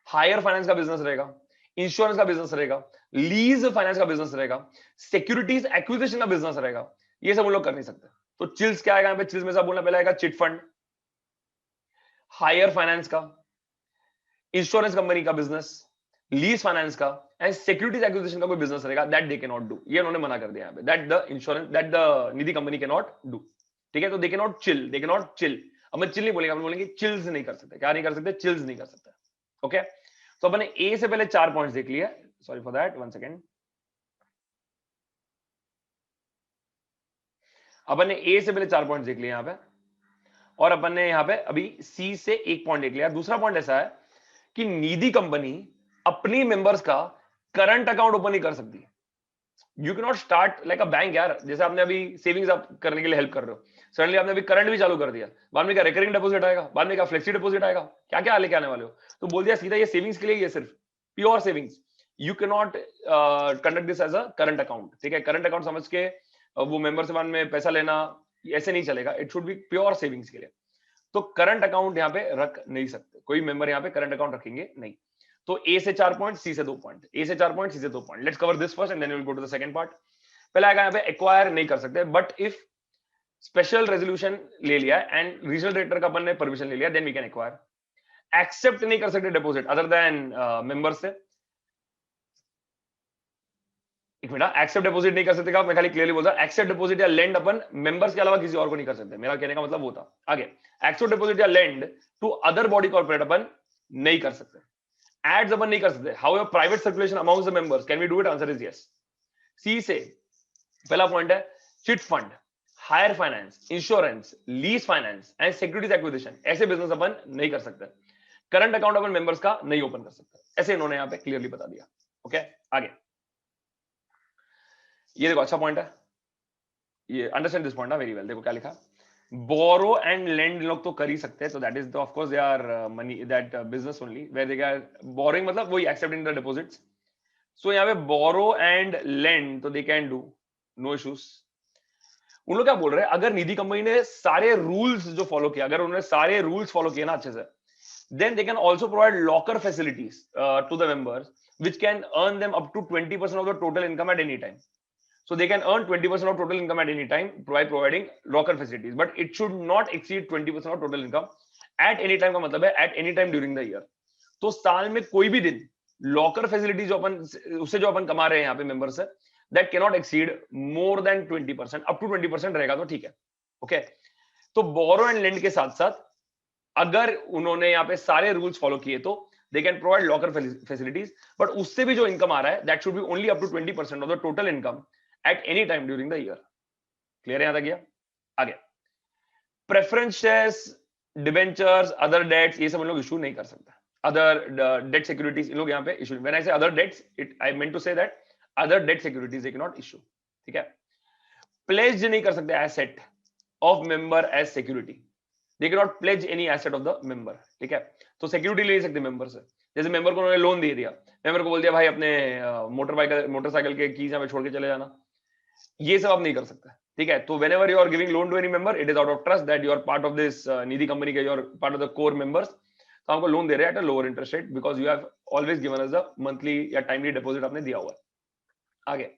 हायर फाइनेंस का बिजनेस रहेगा, इंश्योरेंस का बिजनेस रहेगा, लीज फाइनेंस का बिजनेस रहेगा, सिक्योरिटीज एक्विजिशन का बिजनेस रहेगा, ये सब वो लोग कर नहीं सकते। तो चिल्स क्या आएगा यहाँ पे, चिल्स में सब बोलना पहले आएगा चिट फंड, हायर फाइनेंस का, इंश्योरेंस कंपनी का बिजनेस, लीज फाइनेंस का एंड सिक्योरिटीज एक्विजिशन का कोई बिजनेस रहेगा, that they can not do, ये उन्होंने मना कर दिया यहाँ पे, that the insurance that the Nidhi company can not do, ठीक है। तो they can not chill, they can not chill, अब मैं चिल नहीं बोलेंगे, हम बोलेंगे चिल्स नहीं कर सकते। क्या नहीं कर सकते? चिल्स नहीं कर सकते। ओके, तो अपने ए से पहले 4 पॉइंट्स देख लिए, सॉरी फॉर दैट, 1 सेकेंड। अपन ने ए से पहले 4 पॉइंट्स देख लिए यहाँ पे, और अपन ने यहाँ पे अभी सी से 1 पॉइंट देख लिया। दूसरा पॉइंट ऐसा है कि निधि कंपनी अपनी मेंबर्स का करंट अकाउंट ओपन नहीं कर सकती। You can not start like a bank यार, जैसे आपने अभी सेविंग्स आप करने के लिए हेल्प कर रहे हो, सडनली आपने अभी करंट भी चालू कर दिया, बाद में क्या रिकरिंग डिपॉजिट आएगा, बाद में क्या फ्लेक्सी डिपॉजिट आएगा, क्या क्या लेके आने वाले हो, तो बोल दिया सीधा ये सेविंग्स के लिए, ये सिर्फ pure savings, you can not conduct this as a current account, ठीक है। करंट अकाउंट समझ के वो मेंबर से बाद में पैसा लेना ऐसे नहीं चलेगा, it should B pure savings के लिए। तो करंट अकाउंट यहाँ पे रख नहीं सकते, कोई मेंबर यहाँ पे करंट अकाउंट रखेंगे नहीं। तो ए से 4 पॉइंट, सी से 2 पॉइंट, ए से 4 पॉइंट, सी से 2 point. Let's cover this first and then we will go to the second part. पहला आएगा यहाँ पे एक्वायर नहीं कर सकते, बट इफ स्पेशल रेजोल्यूशन ले लिया एंड रीजनल डायरेक्टर का अपन ने परमिशन ले लिया, then we can acquire. Accept नहीं कर सकते डिपॉजिट अदर देन मेंबर्स से। एक मिनट, एक्सेप्ट डिपॉजिट नहीं कर सकते का मैं खाली क्लियरली बोल रहा, एक्सेप्ट डिपॉजिट या लेंड अपन मेंबर्स के अलावा किसी और को नहीं कर सकते, मेरा कहने का मतलब वो था। आगे, एक्सेप्ट डिपॉजिट या lend to other body corporate अपन नहीं कर सकते, एड्स अपन नहीं कर सकते। How private circulation amongst the members, can we do it? Answer is yes. C से पहला पॉइंट है chit fund, hire finance, insurance, lease finance and securities acquisition, ऐसे बिजनेस अपन नहीं कर सकते। करंट अकाउंट अपन मेंबर्स का नहीं ओपन कर सकते, ऐसे इन्होंने यहां पे क्लियरली बता दिया। ओके, आगे ये देखो अच्छा पॉइंट है, ये understand this point very well. देखो क्या लिखा, बोरो एंड लेंड लोग तो कर ही सकते हैं, so that is of course they are money that business only where they are borrowing, मतलब वही accepting the deposits। so यहाँ पे borrow and lend तो they can do, no issues। उन लोग क्या बोल रहे हैं, अगर निधि कंपनी ने सारे रूल्स जो फॉलो किया, अगर उन्होंने सारे रूल्स फॉलो किए ना अच्छे से, then they can also provide locker facilities to the members which can earn them up to 20% of the total income at any time। So they can earn 20% of total income at any time by providing locker facilities, but it should not exceed 20% of total income at any time। का मतलब है at any time during the year। तो साल में कोई भी दिन लॉकर फैसिलिटी जो अपन उससे जो अपन कमा रहे हैं यहाँ पे मेंबर से, that cannot exceed more than 20%, up to 20% रहेगा तो ठीक है। ओके, तो बोरो एंड लेंड के साथ साथ अगर उन्होंने यहाँ पे सारे रूल्स फॉलो किए तो they can provide locker facilities, but उससे भी जो इनकम आ रहा है that should be only up to 20% of the total income at any time during the year. Clear है यहां तक गया? आगे, preference shares, debentures, other debts, ये सब हम लोग इशू नहीं कर सकते। अदर डेट सिक्योरिटीज इन लोग यहाँ पे issue, when I say other debts, it I meant to say that other debt securities they can not issue. ठीक है, प्लेज नहीं कर सकते asset of member as security, they can not pledge any asset of the member. ठीक है, तो सिक्योरिटी ले सकते मेंबर से, जैसे मेंबर को उन्होंने लोन दे दिया, मेंबर को बोल दिया भाई अपने मोटरसाइकिल के कीज यहाँ पे छोड़ के चले जाना, ये सब आप नहीं कर सकते। ठीक है, तो whenever you are giving loan to any member, it is out of trust that you are part of this Nidhi company के, you are part of the core members, तो हमको लोन दे रहे हैं at a lower interest rate because you have always given us the monthly या timely deposit आपने दिया हुआ है। आगे,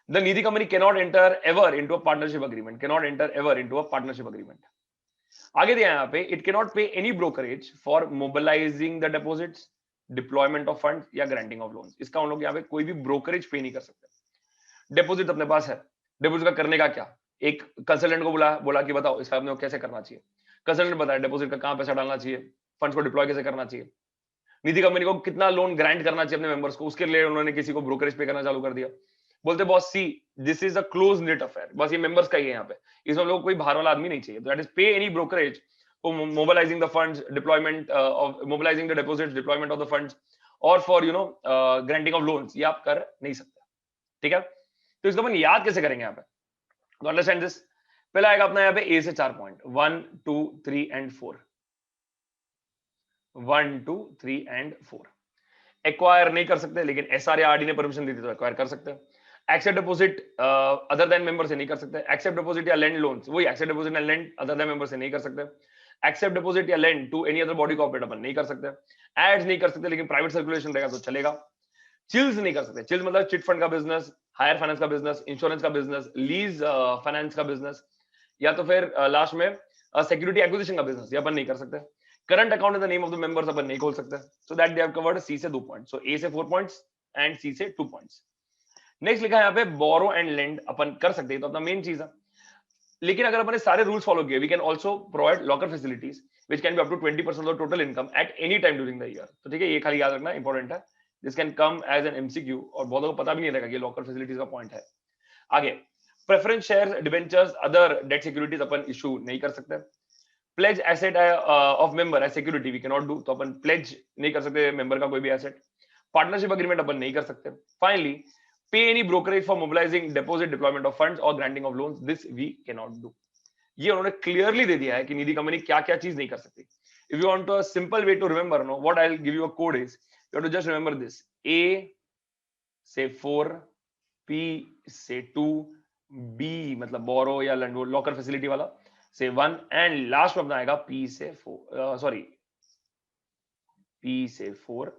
the Nidhi company cannot enter ever into a partnership agreement, cannot enter ever into a partnership agreement। आगे दिया यहाँ पे, it cannot pay any brokerage for mobilizing the deposits, deployment of funds या granting of loans। इसका उन लोग यहाँ पे कोई भी ब्रोकरेज पे नहीं कर सकते। डिपॉजिट अपने पास है, डिपॉजिट का करने का क्या, एक कंसल्टेंट को बोला कि बताओ इसका अपने को कैसे करना चाहिए, कंसल्टेंट बताया डिपॉजिट का कहां पैसा डालना चाहिए, फंड्स को डिप्लॉय कैसे करना चाहिए, निधि कंपनी को कितना लोन ग्रांट करना चाहिए अपने मेंबर्स को, उसके लिए उन्होंने किसी को ब्रोकरेज पे करना चालू कर दिया। बोलते boss see this is a close net affair, बस ये मेंबर्स का ही है यहाँ पे, इसमें लोग कोई बाहर वाला आदमी नहीं चाहिए। That is pay any brokerage for mobilizing the funds, deployment of mobilizing the deposits, deployment of the funds और for you know granting of loans, ये आप कर नहीं सकते। ठीक है, तो इसको अपन याद कैसे करेंगे यहाँ पे, तो अंडरस्टैंड दिस। पहला आएगा अपना यहाँ पे ए से 4 पॉइंट, 1 2 3 एंड 4, 1 2 3 एंड 4। एक्वायर नहीं कर सकते, लेकिन एसआर या आरडी ने परमिशन दी थी तो एक्वायर कर सकते हैं। Accept deposit other than member से नहीं कर सकते। एक्सेप्ट डिपॉजिट या लेंड लोन्स, वही accept deposit and lend other than member से नहीं कर सकते। एक्सेप्ट डिपॉजिट या lend to any other body corporate अपन नहीं कर सकते। एड्स नहीं कर सकते, लेकिन प्राइवेट सर्कुलेशन रहेगा तो चलेगा। चिल्स नहीं कर सकते, चिल्स मतलब चिट फंड का बिजनेस, हायर फाइनेंस का बिजनेस, इंश्योरेंस का बिजनेस, लीज फाइनेंस का बिजनेस, या तो फिर लास्ट में सिक्योरिटी एक्विजिशन का बिजनेस, ये अपन नहीं कर सकते। Current account in the name of the members अपन नहीं खोल सकते। So that they have covered C से 2 पॉइंट्स, सो ए से 4 पॉइंट्स एंड सी से 2 पॉइंट्स। नेक्स्ट लिखा है यहाँ पे बोरो एंड लेंड अपन कर सकते हैं, तो अपना मेन चीज है, लेकिन अगर अपन ने सारे रूल्स फॉलो किए, we can also provide locker facilities which can be up to 20% of the total income at any time during the year. तो ठीक है, ये खाली याद रखना इंपॉर्टेंट है, this can come as an MCQ और बहुत लोगों को पता भी नहीं रहेगा कि लॉकर फैसिलिटीज का पॉइंट है। आगे, preference share, debentures, other debt securities अपन इशू नहीं कर सकते। Pledge asset of member as security we can not do, तो अपन प्लेज नहीं कर सकते मेंबर का कोई भी एसेट। पार्टनरशिप एग्रीमेंट अपन नहीं कर सकते। Finally, pay any brokerage for mobilizing deposit, deployment of funds और granting of loans, this we can not do. ये उन्होंने क्लियरली दे दिया है कि निधि कंपनी क्या क्या चीज नहीं कर सकती। If you want to a simple way to remember, no what I will give you a code is, you have to just remember this, A से 4, पी से 2, बी मतलब बोरो या लॉकर फैसिलिटी वाला से 1 एंड लास्ट में अपना आएगा पी से 4, सॉरी पी से 4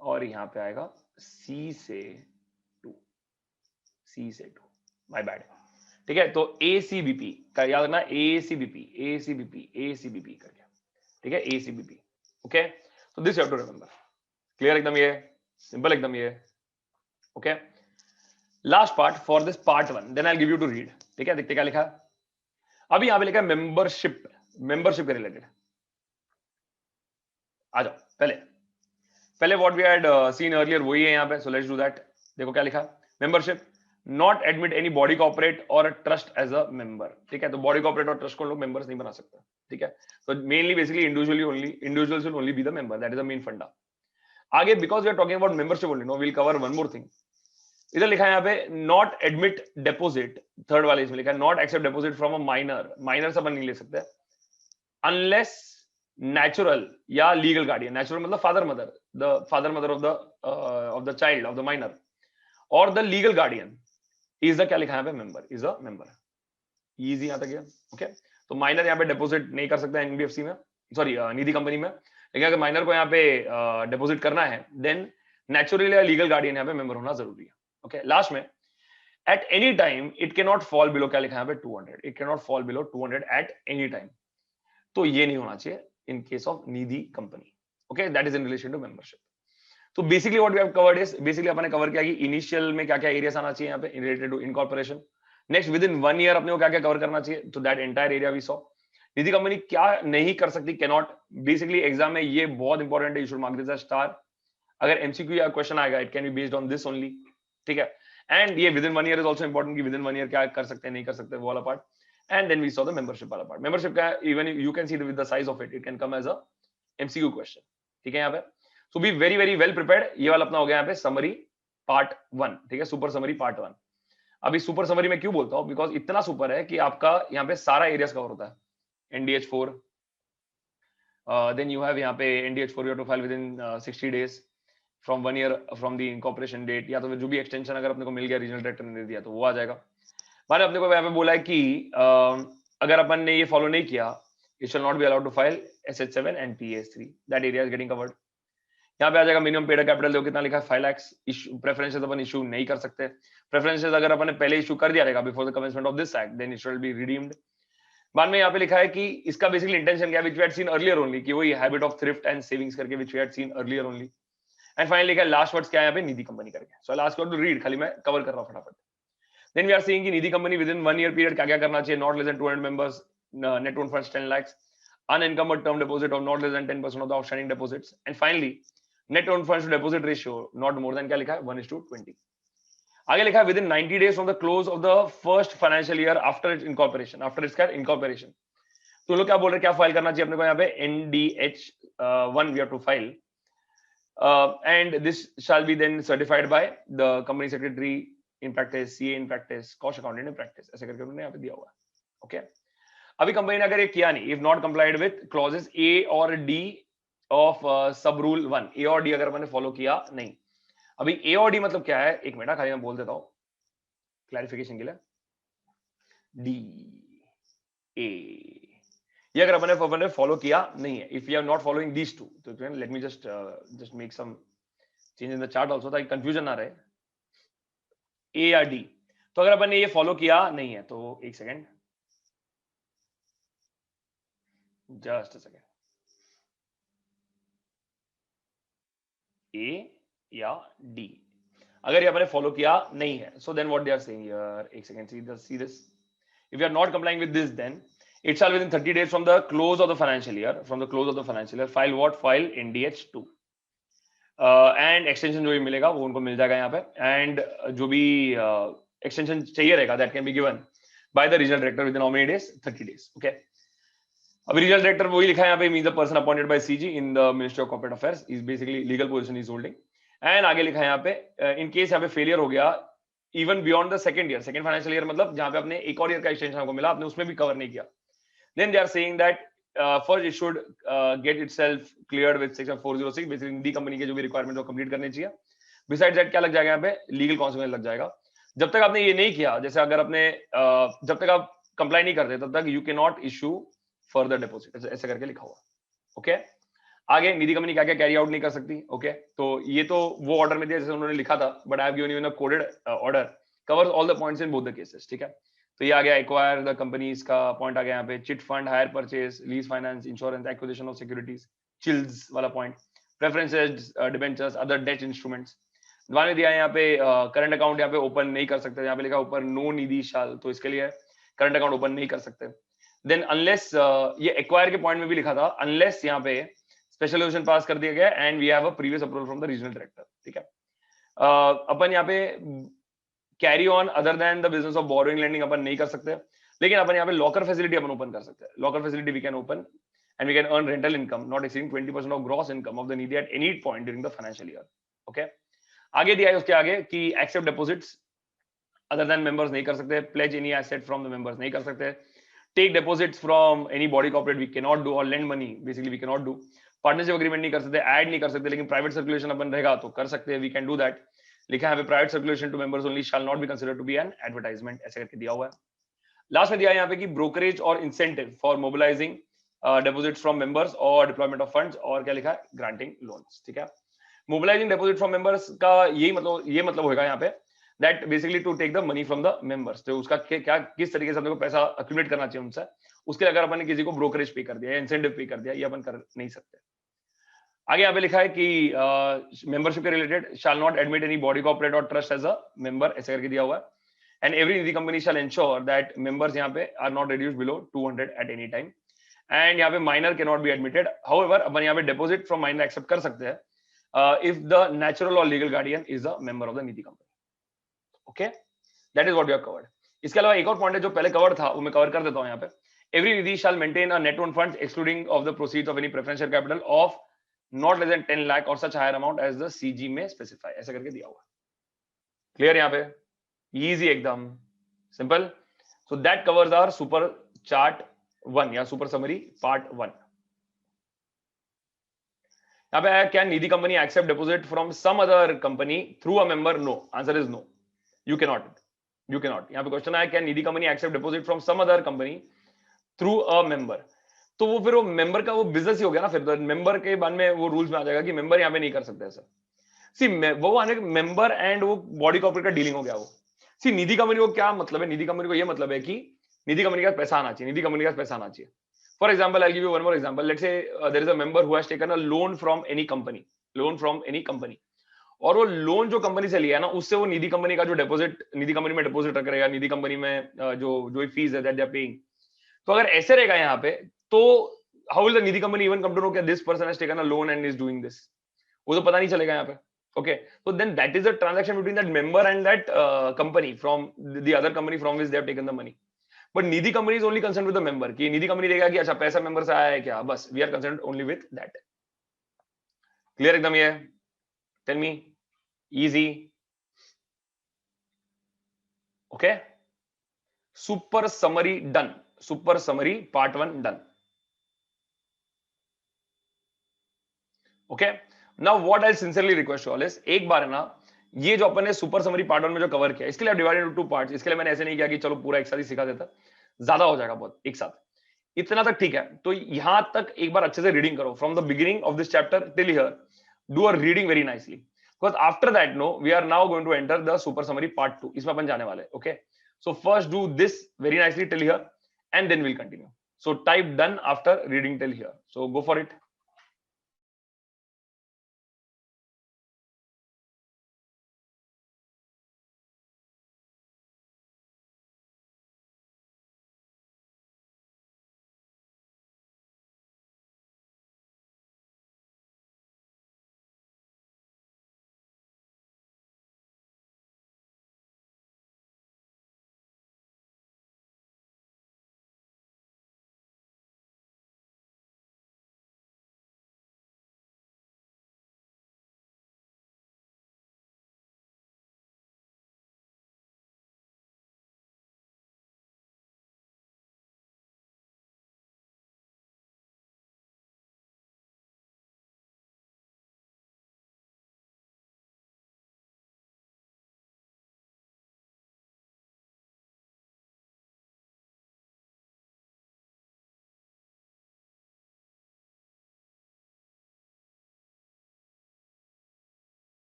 और यहां पे आएगा सी से 2, सी से 2, माय बैड। ठीक है, तो ACBP का याद रखना, ACBP करके, ठीक है, ACBP, ओके, तो this you have to remember. Clear एकदम, ये सिंपल एकदम ये, okay. Last part for this part 1, then I give you to read, ठीक है। देखते क्या लिखा है अभी, यहां पे लिखा है मेंबरशिप, मेंबरशिप के रिलेटेड। आ जाओ, पहले what we had seen earlier वही है यहाँ पे, सो लेट्स डू दैट। देखो क्या लिखा, membership not admit any body corporate और ट्रस्ट एज अ मेंबर, ठीक है। तो बॉडी कॉर्पोरेट और ट्रस्ट को लोग मेंबर्स नहीं बना सकते, ठीक है। तो mainly basically individuals will only be the member, that is the main funda. आगे because we are talking about membership only, no will cover one more thing. इधर लिखा है यहाँ पे नॉट एडमिट डेपोजिट, थर्ड वाले इसमें लिखा है not accept deposit from a minor, minor से अपन नहीं ले सकते अनलेस नेचुरल या लीगल गार्डियन, नेचुरल मतलब father mother, the father mother of the child of the minor, और the legal guardian is the, क्या लिखा है यहाँ पे, member, is a member. Easy यहां तक गया, ओके। तो माइनर यहाँ पे डेपोजिट नहीं कर सकता एनबीएफसी में, सॉरी निधि कंपनी में, लेकिन अगर माइनर को यहाँ पे डेपोजिट करना है देन नेचुरल या लीगल गार्डियन यहाँ पे मेंबर होना जरूरी है, ओके। लास्ट में at any time it can not fall below, क्या लिखा है यहाँ पे, 200, it can not fall below 200 at any time. तो ये नहीं होना चाहिए in case of Nidhi company, okay, that is in relation to membership. तो basically what we have covered is, basically अपन ने कवर किया कि इनिशियल में क्या क्या एरियाज आना चाहिए यहाँ पे related to incorporation, next within 1 year अपने को क्या क्या कवर करना चाहिए, तो that entire area we saw. Nidhi company क्या नहीं कर सकती, कैन नॉट, बेसिकली एग्जाम में ये बहुत इंपॉर्टेंट है, you should mark this as star. अगर एमसीक्यू या क्वेश्चन आएगा it can be based on this only, ठीक है। एंड ये within 1 year is also important कि विद इन 1 ईयर क्या कर सकते हैं नहीं कर सकते, वो वाला part. And then we saw the membership वाला पार्ट। मेंबरशिप का even you can see with the size of it, it can come as a MCQ question, ठीक है यहाँ पे। So be very very well prepared. ये वाला अपना हो गया यहाँ पे समरी पार्ट 1, ठीक है, सुपर समरी पार्ट 1। अभी सुपर समरी में क्यों बोलता हूं, बिकॉज इतना सुपर है कि आपका यहाँ पे सारा एरियाज कवर होता है। NDH4, देन यू हैव यहाँ पे NDH4 you have to file with in 60 days from 1 year from the incorporation date, या तो फिर जो भी एक्सटेंशन अगर अपने को मिल गया रीजनल डायरेक्टर ने दे दिया तो वो आ जाएगा। मैंने अपने को यहाँ पे बोला है कि अगर अपन ने ये फॉलो नहीं किया, it shall not be allowed to file SH7 and PAS3, that area is getting covered। यहाँ पे आ जाएगा मिनिमम पेड कैपिटल, देखो कितना लिखा है 5 lakhs। इशू प्रेफरेंसेस अपन इशू नहीं कर सकते, प्रेफरेंसेस अगर अपन ने पहले इशू कर दिया रहेगा before the commencement of this act, then it shall be redeemed. बाद में यहाँ पे लिखा है कि इसका बेसिकली इंटेंशन क्या है, which we had seen earlier only, कि वही habit of thrift and savings करके, which we had seen earlier only. And finally लिखा है लास्ट वर्ड्स क्या है यहाँ पे, निधि कंपनी करके। So last word to read, खाली मैं कवर कर रहा हूँ फटाफट। देन वी आर सीइंग कि Nidhi company within 1 year period क्या क्या करना चाहिए, not less than 200 members, net own funds 10 lakhs, unencumbered term deposit of not less than 10% of the outstanding deposits, and finally net own funds to deposit ratio not more than, क्या लिखा है, 1:20। आगे लिखा है with in 90 days from the close of the first financial year after its incorporation, after its incorporation। तो लोग क्या बोल रहे हैं, क्या फाइल करना चाहिए अपने को यहाँ पे, NDH1 we have to file, and this shall be then certified by the company secretary in practice, CA in practice, cost accountant in practice, ऐसे करके उन्होंने यहाँ पे दिया हुआ है, ओके। अभी कंपनी ने अगर ये किया नहीं, if not complied with clauses A और D ऑफ सब रूल 1, A और D अगर मैंने फॉलो किया नहीं। अभी A और D मतलब क्या है, एक मिनट खाली मैं बोल देता हूं क्लैरिफिकेशन के लिए। D A ये अगर अपन ने फॉलो किया नहीं है, if you are not following these two, तो let me just make some change in the chart also ताकि कंफ्यूजन ना रहे, A या D। तो अगर अपन ने ये फॉलो किया नहीं है तो एक second, just a second, A या D अगर ये आपने फॉलो किया नहीं है, so then what they are saying here, एक second, see this, if you are not complying with this then it shall within 30 days from the close of the financial year, from the close of the financial year file what, file NDH2, and extension जो भी मिलेगा वो उनको मिल जाएगा यहाँ पे, एंड जो भी एक्सटेंशन चाहिए रहेगा that can be given bye the regional director with in how many days, 30 days, okay. अभी रीजनल डायरेक्टर वही लिखा है यहाँ पे, means the person appointed by CG in the ministry of corporate affairs, is basically legal position is holding. And आगे लिखा है यहाँ पे इन केस यहाँ पे फेलियर हो गया even beyond the second year, second financial year मतलब जहां पे अपने एक और ईयर का एक्सटेंशन आपको मिला, आपने उसमें भी कवर नहीं किया, then they are saying that first it should get itself cleared with section 406, basically Nidhi company के जो भी रिक्वायरमेंट वो कंप्लीट करने चाहिए। बिसाइड दैट क्या लग जाएगा यहाँ पे, लीगल कॉन्सिक्वेंस लग जाएगा। जब तक आपने ये नहीं किया, जैसे अगर अपने जब तक आप कंप्लाई नहीं करते तब तक you can not issue further deposit, ऐसे करके लिखा हुआ, ओके। आगे निधि कंपनी क्या क्या कैरी आउट नहीं कर सकती, ओके। तो ये तो वो ऑर्डर में दिया जैसे उन्होंने लिखा था, but I have given you in a coded order, covers all the points in both the cases, ठीक है। तो ये आ गया एक्वायर द कंपनीज का पॉइंट आ गया यहाँ पे, chit fund, hire purchase, lease finance, insurance, acquisition of securities, chills वाला point, preferences, debentures, other debt instruments. बाद में दिया है यहाँ पे करंट अकाउंट यहाँ पे ओपन नहीं कर सकते, यहाँ पे लिखा ऊपर नो निधि शाल, तो इसके लिए करंट अकाउंट ओपन नहीं कर सकते। देन अनलेस ये एक्वायर के पॉइंट में भी लिखा था, अनलेस यहाँ पे स्पेशल रेजोल्यूशन पास कर दिया गया and we have a previous approval from the regional director, ठीक है। अपन यहाँ पे carry on other than the business of borrowing lending अपन नहीं कर सकते, लेकिन अपन यहाँ पे लॉकर फैसिलिटी अपन ओपन कर सकते हैं। Locker facility we can open and we can earn rental income not exceeding 20% of gross income of the needy at any point during the financial year. Okay. आगे दिया है उसके आगे कि accept deposits other than members नहीं कर सकते, pledge any asset from the members नहीं कर सकते, take deposits from any body corporate we can not do, और lend money basically we can not do, partnership agreement नहीं कर सकते, ऐड नहीं कर सकते, लेकिन प्राइवेट सर्कुलेशन अपन रहेगा तो कर सकते हैं, वी कैन डू दैट। लिखा है private circulation to members only shall not be considered to be an advertisement, ऐसे करके दिया हुआ है। लास्ट में दिया है यहाँ पे कि ब्रोकरेज और incentive for mobilising deposits from members और डिप्लॉयमेंट ऑफ फंड्स, और क्या लिखा है, ग्रांटिंग लोन्स, ठीक है। मोबिलाइजिंग डिपॉजिट फ्रॉम मेंबर्स का ये मतलब होगा यहाँ पे that basically to take the money from the members, तो उसका क्या किस तरीके से अपने को पैसा अक्यूमुलेट करना चाहिए उनसे, उसके लिए अगर अपन ने किसी को ब्रोकरेज पे कर दिया या इंसेंटिव पे कर दिया, ये अपन कर नहीं सकते। आगे यहाँ पे लिखा है कि मेंबरशिप के related shall not admit any body corporate और ट्रस्ट एज अ मेंबर, ऐसे करके दिया हुआ है। And every Nidhi company shall ensure that members यहाँ पे are not reduced below 200 at any time, and यहाँ पे minor can not be admitted. However अपन यहाँ पे डिपॉजिट फ्रॉम माइनर एक्सेप्ट कर सकते हैं इफ द नेचुरल और legal guardian is a member of the Nidhi company. Okay, that is what we have covered. इसके अलावा एक और पॉइंट है जो पहले कवर था, वो मैं कवर कर देता हूँ यहाँ पे। Every Nidhi shall maintain a net own funds excluding of the proceeds of any preferential capital of not less than 10 lakh और such higher amount as the CG में स्पेसिफाई, ऐसे करके दिया हुआ। क्लियर यहाँ पे, इजी एकदम simple. So that covers our super chart 1 या सुपर समरी पार्ट 1। यहाँ पे आया, can Nidhi company accept deposit from some other company through a member? No, answer is no, you can not, you can not. यहाँ पे क्वेश्चन आया, can Nidhi company accept deposit from some other company through a member, तो वो फिर वो मेंबर का वो बिजनेस ही हो गया ना, फिर मेंबर के बाद में वो रूल्स में आ जाएगा कि मेंबर यहाँ पे नहीं कर सकते ऐसा। सी वो आने मेंबर एंड वो बॉडी कॉर्पोरेट का डीलिंग हो गया वो। सी निधि कंपनी को क्या मतलब है, निधि कंपनी को ये मतलब है कि निधि कंपनी का पैसा आना चाहिए, निधि कंपनी का पैसा आना चाहिए। For example I give you one more example, let's say there is a member who has taken a loan from any company, loan from any company, और वो लोन जो कंपनी से लिया है ना, उससे वो निधि कंपनी का जो डिपॉजिट निधि कंपनी में डिपॉजिट रख रहेगा, निधि कंपनी में जो फीस है दैट दे आर पेइंग, तो अगर ऐसे रहेगा यहाँ पे, तो how will the Nidhi company even come to know कि this person has taken a loan and is doing this? वो तो पता नहीं चलेगा यहाँ पे। Okay, so then that is the transaction between that member and that company from the other company from which they have taken the money. But Nidhi company is only concerned with the member, कि निधि कंपनी देगा कि अच्छा पैसा मेंबर से आया है क्या, बस we are concerned only with that. Clear एकदम ये? Tell me, easy. Okay, super summary done. Super summary part 1 done. Okay, now what I sincerely request you all is, एक बार है ना, ये जो अपन ने सुपर समरी पार्ट 1 में जो कवर किया, इसके लिए डिवाइडेड इनटू 2 पार्ट्स। इसके लिए मैंने ऐसे नहीं किया कि चलो पूरा एक साथ ही सिखा देता, ज्यादा हो जाएगा बहुत एक साथ। इतना तक ठीक है, तो यहां तक एक बार अच्छे से रीडिंग करो from the beginning of this chapter till here, do a reading very nicely, because after that no we are now going to enter the super summary part 2, इसमें अपन जाने वाले। Okay, so first do this very nicely till here and then will continue. So type done after reading till here, so go for it.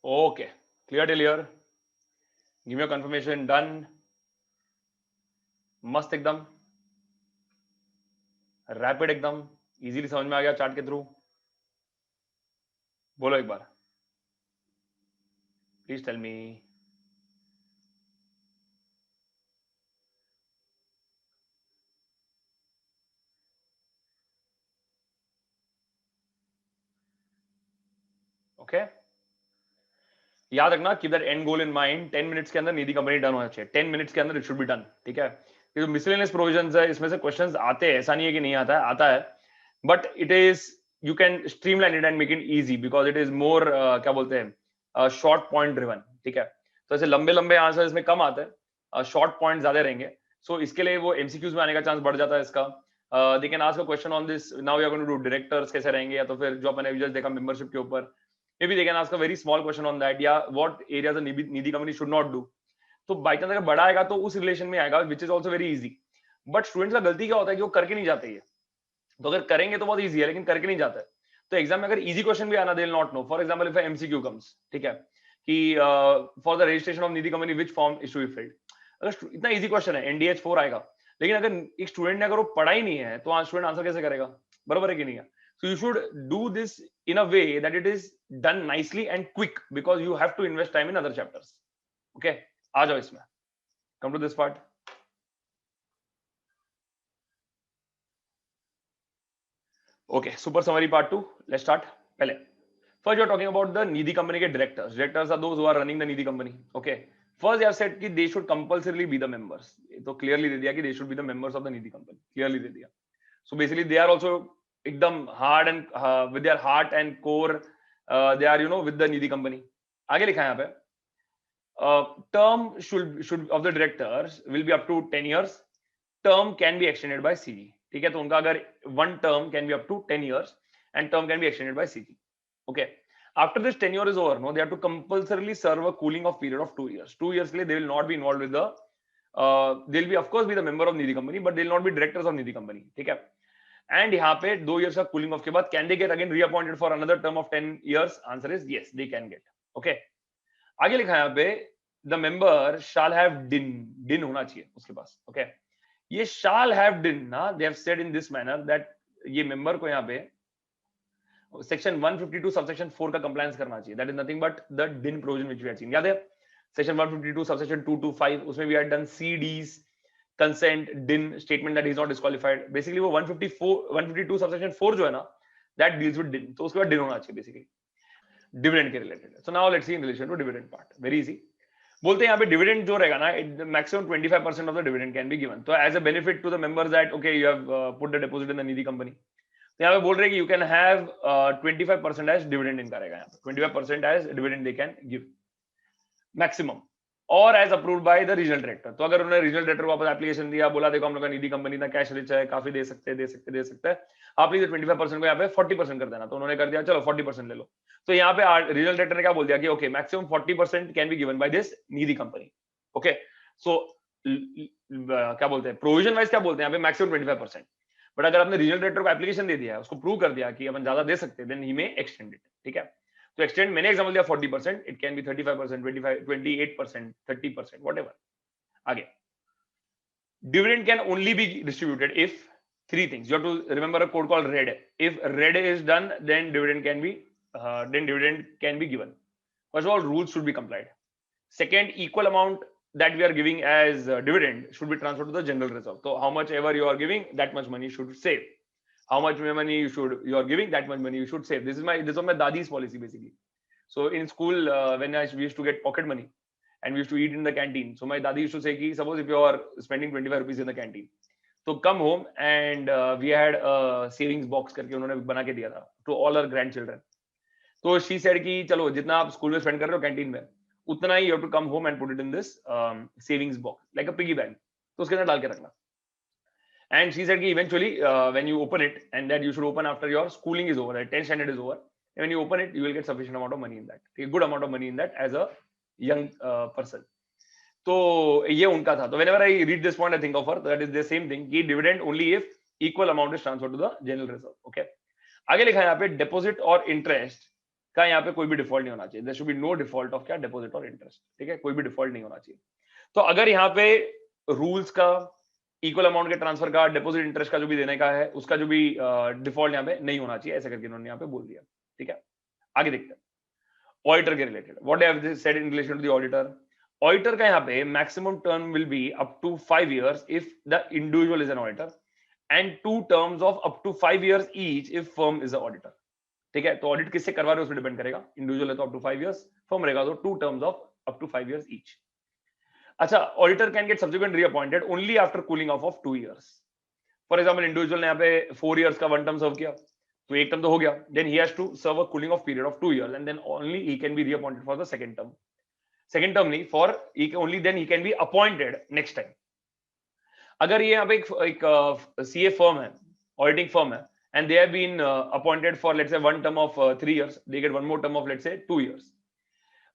Okay, clear till here? Give me a confirmation. Done? मस्त एकदम, रैपिड एकदम, इजीली समझ में आ गया चार्ट के थ्रू. बोलो एक बार, प्लीज टेल मी. ओके, याद रखना, keep that and goal in mind. 10 minutes के अंदर निधि कंपनी डन होना चाहिए. 10 मिनट्स के अंदर इट शुड बी डन. ठीक है? ये जो मिसलेनियस प्रोविजंस है, इसमें से क्वेश्चंस आते हैं, ऐसा नहीं है कि नहीं आता है, आता है, but it is, you can streamline it and make it easy because it is more, क्या बोलते हैं, शॉर्ट पॉइंट ड्रिवन. ठीक है? तो ऐसे लंबे लंबे आंसर इसमें कम आते हैं, शॉर्ट पॉइंट ज्यादा रहेंगे. सो इसके लिए वो एमसीक्यूज में आने का चांस बढ़ जाता है इसका. They can ask a question on this, now we are going to do directors कैसे रहेंगे, या तो फिर जो अपने जस्ट देखा मेंबरशिप के ऊपर, maybe they can ask a very small question on that, या what areas a Nidhi company should not do. तो बाई चांस अगर बड़ा आएगा तो उस रिलेशन में आएगा, which is also very easy. But students का गलती क्या होता है कि वो करके नहीं जाते. ये तो अगर करेंगे तो बहुत इजी है, लेकिन करके नहीं जाता है. तो एग्जाम में अगर इजी क्वेश्चन भी आना, they will not know. For example if MCQ comes, ठीक है, कि for the registration of Nidhi company which form is to be filled. अगर इतना इजी क्वेश्चन है, एनडीएच 4 आएगा, लेकिन अगर एक स्टूडेंट ने अगर वो पढ़ा ही नहीं है तो स्टूडेंट आंसर कैसे करेगा? बराबर है कि नहीं है? So you should do this in a way that it is done nicely and quick because you have to invest time in other chapters. Okay, आ जाओ इसमें. Come to this part. Okay, super summary part 2. Let's start. पहले, first you are talking about the Nidhi company के directors. Directors are those who are running the Nidhi company. Okay. First you have said कि they should compulsorily be the members. ये तो clearly दे दिया कि they should be the members of the Nidhi company. Clearly दे दिया. So basically they are also एकदम hard and with their heart and core, they are with the Nidhi company. आगे लिखा है यहाँ पे, term should of the directors will be up to 10 years. Term can be extended by CG. ठीक है? तो उनका अगर one term can be up to 10 years and term can be extended by CG. Okay, after this tenure is over, no, they have to compulsorily serve a cooling off period of 2 years. 2 years के लिए they will not be involved with the, they'll be of course be the member of Nidhi company, but they'll not be directors of Nidhi company. ठीक है? एंड यहाँ पे 2 years का कूलिंग ऑफ के बाद can they get again reappointed for another term of 10 years? Answer is yes, they can gate. Okay, आगे लिखा है यहाँ पे, द मेंबर शाल हैव डिन. डिन होना चाहिए उसके पास. ओके, ये शाल हैव डिन ना, दे have said in this manner that ये मेंबर को यहाँ पे सेक्शन 152 सबसेक्शन 4 का कंप्लायंस करना चाहिए. That is nothing but the DIN provision which we had seen. याद है सेक्शन 152 सबसेक्शन 2 to 5, उसमें we had done CDs, consent, din, statement that he is not disqualified. Basically वो 152 subsection 4 जो है ना, that deals with din. तो उसके बाद din होना चाहिए basically. Dividend के related. So now let's see in relation to dividend part. Very easy. बोलते हैं यहाँ पे dividend जो रहेगा ना, maximum 25% of the dividend can be given. तो as a benefit to the members that okay you have put the deposit in the Nidhi company. तो यहाँ पे बोल रहे हैं कि you can have 25% as dividend इनका रहेगा यहाँ पे. 25% as dividend they can give. Maximum. और as approved by the regional director. तो अगर उन्होंने रीजनल डायरेक्टर को वापस एप्लीकेशन दिया, बोला देखो हम लोग का निधि कंपनी ना कैश रिच है, काफी दे सकते हैं, आप प्लीज 25% को यहाँ पे 40% कर देना. तो उन्होंने कर दिया, चलो 40% ले लो. तो यहाँ पे रीजनल डायरेक्टर ने क्या बोल दिया कि okay maximum 40% can be given by this Nidhi company. Okay, so क्या बोलते हैं प्रोविजन वाइज, क्या बोलते हैं यहाँ पे मैक्सिमम 25%. बट अगर आपने रीजनल डायरेक्टर को एप्लीकेशन दे दिया, उसको प्रूव कर दिया कि अपन ज्यादा दे सकते हैं, then he may extend it. ठीक है? तो एक्सटेंड, मैंने एग्जांपल दिया 40%, इट कैन बी 35%, 25, 28%, 30%, व्हाटएवर. आगे, dividend can only be distributed if 3 things. You have to remember a code called RED. If RED is done, then dividend can be given. First of all, rules should be complied. Second, equal amount that we are giving as dividend should be transferred to the general reserve. So how much ever you are giving, that much money should save. How much money you are giving, that much money you should save. This was my dadi's policy basically. So in school, when we used to get pocket money and we used to eat in the canteen, so my dadi used to say ki suppose if you are spending 25 rupees in the canteen, so come home and we had a savings box करके उन्होंने बना के दिया था to all our grandchildren. तो she said कि चलो जितना आप स्कूल में स्पेंड कर रहे हो कैंटीन में, उतना ही you have to come home and put it in this savings box like a piggy bank. तो उसके अंदर डाल के रखना. And she said कि eventually when you open it, and that you should open after your schooling is over, right? 10th standard is over, and when you open it you will get sufficient amount of money in that, a good amount of money in that as a young person. तो ये उनका था. तो whenever I read this point I think of her, that is the same thing कि dividend only if equal amount is transferred to the general reserve. Okay, आगे लिखा है यहाँ पे deposit or interest का यहाँ पे कोई भी डिफॉल्ट नहीं होना चाहिए, there should be no default of क्या डिपॉजिट और इंटरेस्ट, ठीक है, कोई भी डिफॉल्ट नहीं होना चाहिए। तो अगर यहाँ पे रूल्स का इक्वल अमाउंट के ट्रांसफर का डिपॉजिट इंटरेस्ट का जो भी देने का है उसका जो भी डिफॉल्ट यहाँ पे नहीं होना चाहिए, ऐसे करके इन्होंने यहाँ पे बोल दिया, ठीक है। आगे देखते हैं ऑडिटर के related, what they have said in relation to the auditor. Auditor का यहाँ पे maximum term will be up to 5 years if the individual is an auditor and 2 terms of up to 5 years each if firm is a auditor, ठीक है। तो ऑडिट किससे करवा रहे हो उस पर डिपेंड करेगा, इंडिविजुअल है तो अप टू 5 years, फर्म रहेगा तो 2 terms of up to 5 years each. अच्छा, auditor can get subsequent reappointed only after cooling off 2 years। For example individual ने यहाँ पे 4 years का 1 term सर्व किया, तो एक टर्म तो हो गया, then he has to serve a cooling off period of 2 years and then only he can be reappointed for the second term. Second term नहीं, for only then he can be appointed next time. अगर ये यहाँ पे एक सीए फर्म है, ऑडिटिंग फर्म है, and they have been appointed for let's say 1 term of 3 years, they get 1 more term of let's say 2 years।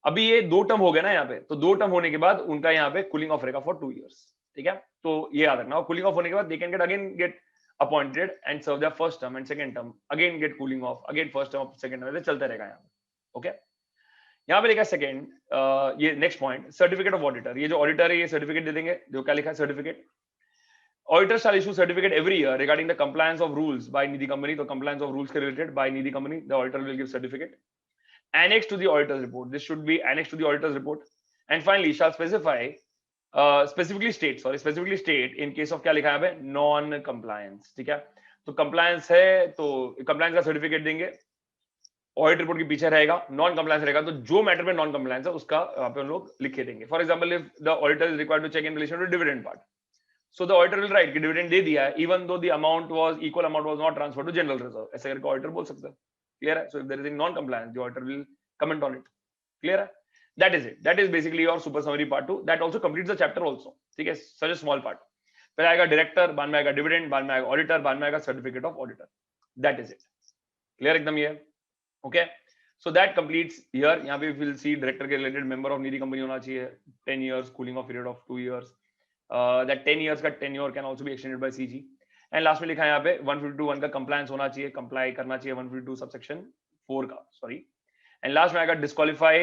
अभी ये 2 टर्म हो गए ना यहाँ पे, तो 2 टर्म होने के बाद उनका यहाँ पे कूलिंग ऑफ रहेगा फॉर 2 years, ठीक है। तो ये याद रखना, कूलिंग ऑफ होने के बाद they can get appointed and serve the first term and second term, again get cooling off, again first term second term, चलता रहेगा यहाँ पे, ओके। यहाँ पे लिखा सेकंड, ये next point, certificate of auditor. ये जो ऑडिटर है ये सर्टिफिकेट दे देंगे, जो क्या लिखा है certificate. Auditor shall issue certificate every year regarding the compliance of rules by Nidhi Company. So compliance of rules related by Nidhi Company, the auditor will give certificate annexed to the auditor's report. This should be annexed to the auditor's report. And finally, shall specifically state in case of क्या लिखा है non compliance, ठीक है। तो compliance है तो compliance का certificate देंगे, ऑडिट रिपोर्ट के पीछे रहेगा, नॉन कंप्लायंस रहेगा तो जो मैटर में नॉन कंप्लायंस है उसका वहां पे हम लोग लिख के देंगे। For example if the auditor is required to check in relation to dividend part, so the auditor will write कि dividend दे दिया है even though the equal amount was not transferred to general reserve, ऐसे करके ऑडिटर बोल सकता है, क्लियर है। so if there is a non compliance the auditor will comment on it, clear है। that is it, that is basically your super summary part 2, that also completes the chapter also, ठीक है। such a small part, पहले आएगा डायरेक्टर, बाद में आएगा डिविडेंड, बाद में आएगा ऑडिटर, बाद में आएगा certificate of auditor, that is it, clear एकदम ये, okay. so that completes here, यहाँ पे विल सी डायरेक्टर के related member of Nidhi company होना चाहिए, 10 years cooling off period of 2 years, that 10 years का tenure can also be extended by CG, and last में लिखा है यहाँ पे 152(1) का compliance होना चाहिए, comply करना चाहिए 152 subsection 4 का, sorry, and last में आएगा disqualify,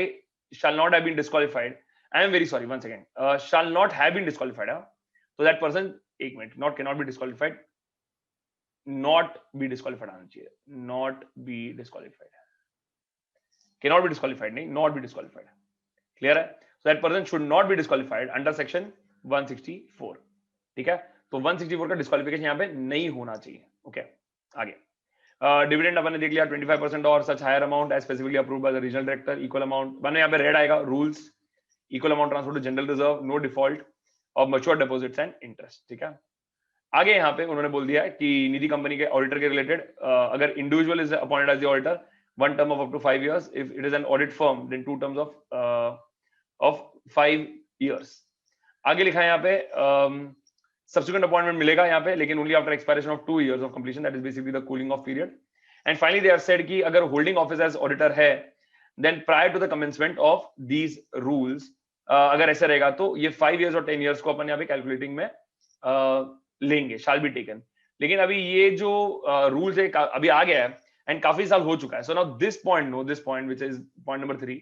shall not have been disqualified, I am very sorry, one second, shall not have been disqualified, so that person, एक minute, not cannot be disqualified, not be disqualified आना चाहिए, not be disqualified, cannot be disqualified नहीं, not be disqualified, clear है। so that person should not be disqualified under section 164, ठीक है। तो 164 का डिस्क्वालिफिकेशन यहाँ पे नहीं होना चाहिए, ओके। आगे डिविडेंड अपन ने देख लिया 25% और such higher amount as specifically approved by the regional director, equal amount बने यहाँ पे रेड आएगा, rules equal amount transfer to general reserve, no default of mature deposits and interest, ठीक है। आगे यहाँ पे उन्होंने बोल दिया है कि निधि कंपनी के ऑडिटर के रिलेटेड, अगर individual is appointed as the auditor 1 term of up to 5 years, if it is an audit firm then 2 terms of 5 years। आगे लिखा है यहाँ पे सब्सिक्वेंट अपॉइंटमेंट मिलेगा यहाँ पे, लेकिन only after expiration of 2 years of completion, that is basically the cooling off period. And finally they have said कि अगर होल्डिंग ऑफिस एज ऑडिटर है then prior to the commencement of these rules, अगर ऐसे रहेगा तो ये 5 years और 10 years को अपन यहाँ पे कैलकुलेटिंग में लेंगे, शाल बी टेकन। लेकिन अभी ये जो रूल्स है अभी आ गया है एंड काफी साल हो चुका है, so now this point which is point number 3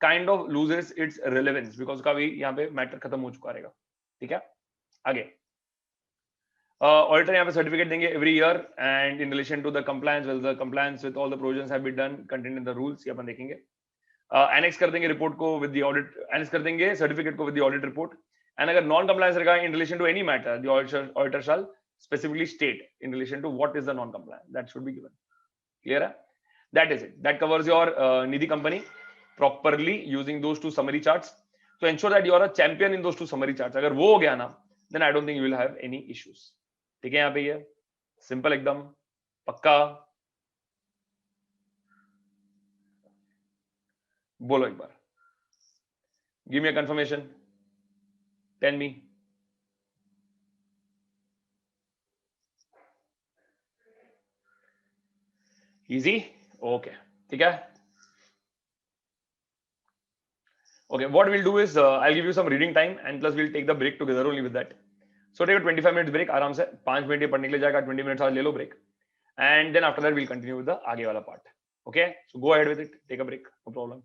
kind of loses it's relevance because का भी यहाँ पे मैटर खत्म हो चुका रहेगा, ठीक है। आगे ऑडिटर यहाँ पे सर्टिफिकेट देंगे every year and in relation to the compliance with all the provisions have been done contained in the rules, ये अपन देखेंगे। एनेक्स कर देंगे रिपोर्ट को विद द ऑडिट, एनेक्स कर देंगे सर्टिफिकेट को with the audit report, and अगर नॉन कंप्लायंस रहेगा in relation to any matter the auditor shall specifically state in relation to what is the non compliance, that should be given, clear है। That is it, that covers your Nidhi company properly using those 2 summary charts, to ensure that you are a champion in those 2 summary charts। अगर वो हो गया ना then I don't think you will have any issues, ठीक है। यहाँ पे ये सिंपल एकदम पक्का, बोलो एक बार, give me a confirmation, tell me। easy, okay, ठीक है। Okay, what we'll do is I'll give you some reading time and plus we'll take the break together only with that. So take a 25 minutes break आराम से, 5 मिनट ये पढ़ने के लिए जाएगा, 20 minutes आज ले लो break, and then after that we'll continue with the आगे वाला part. Okay, so go ahead with it, take a break, no problem.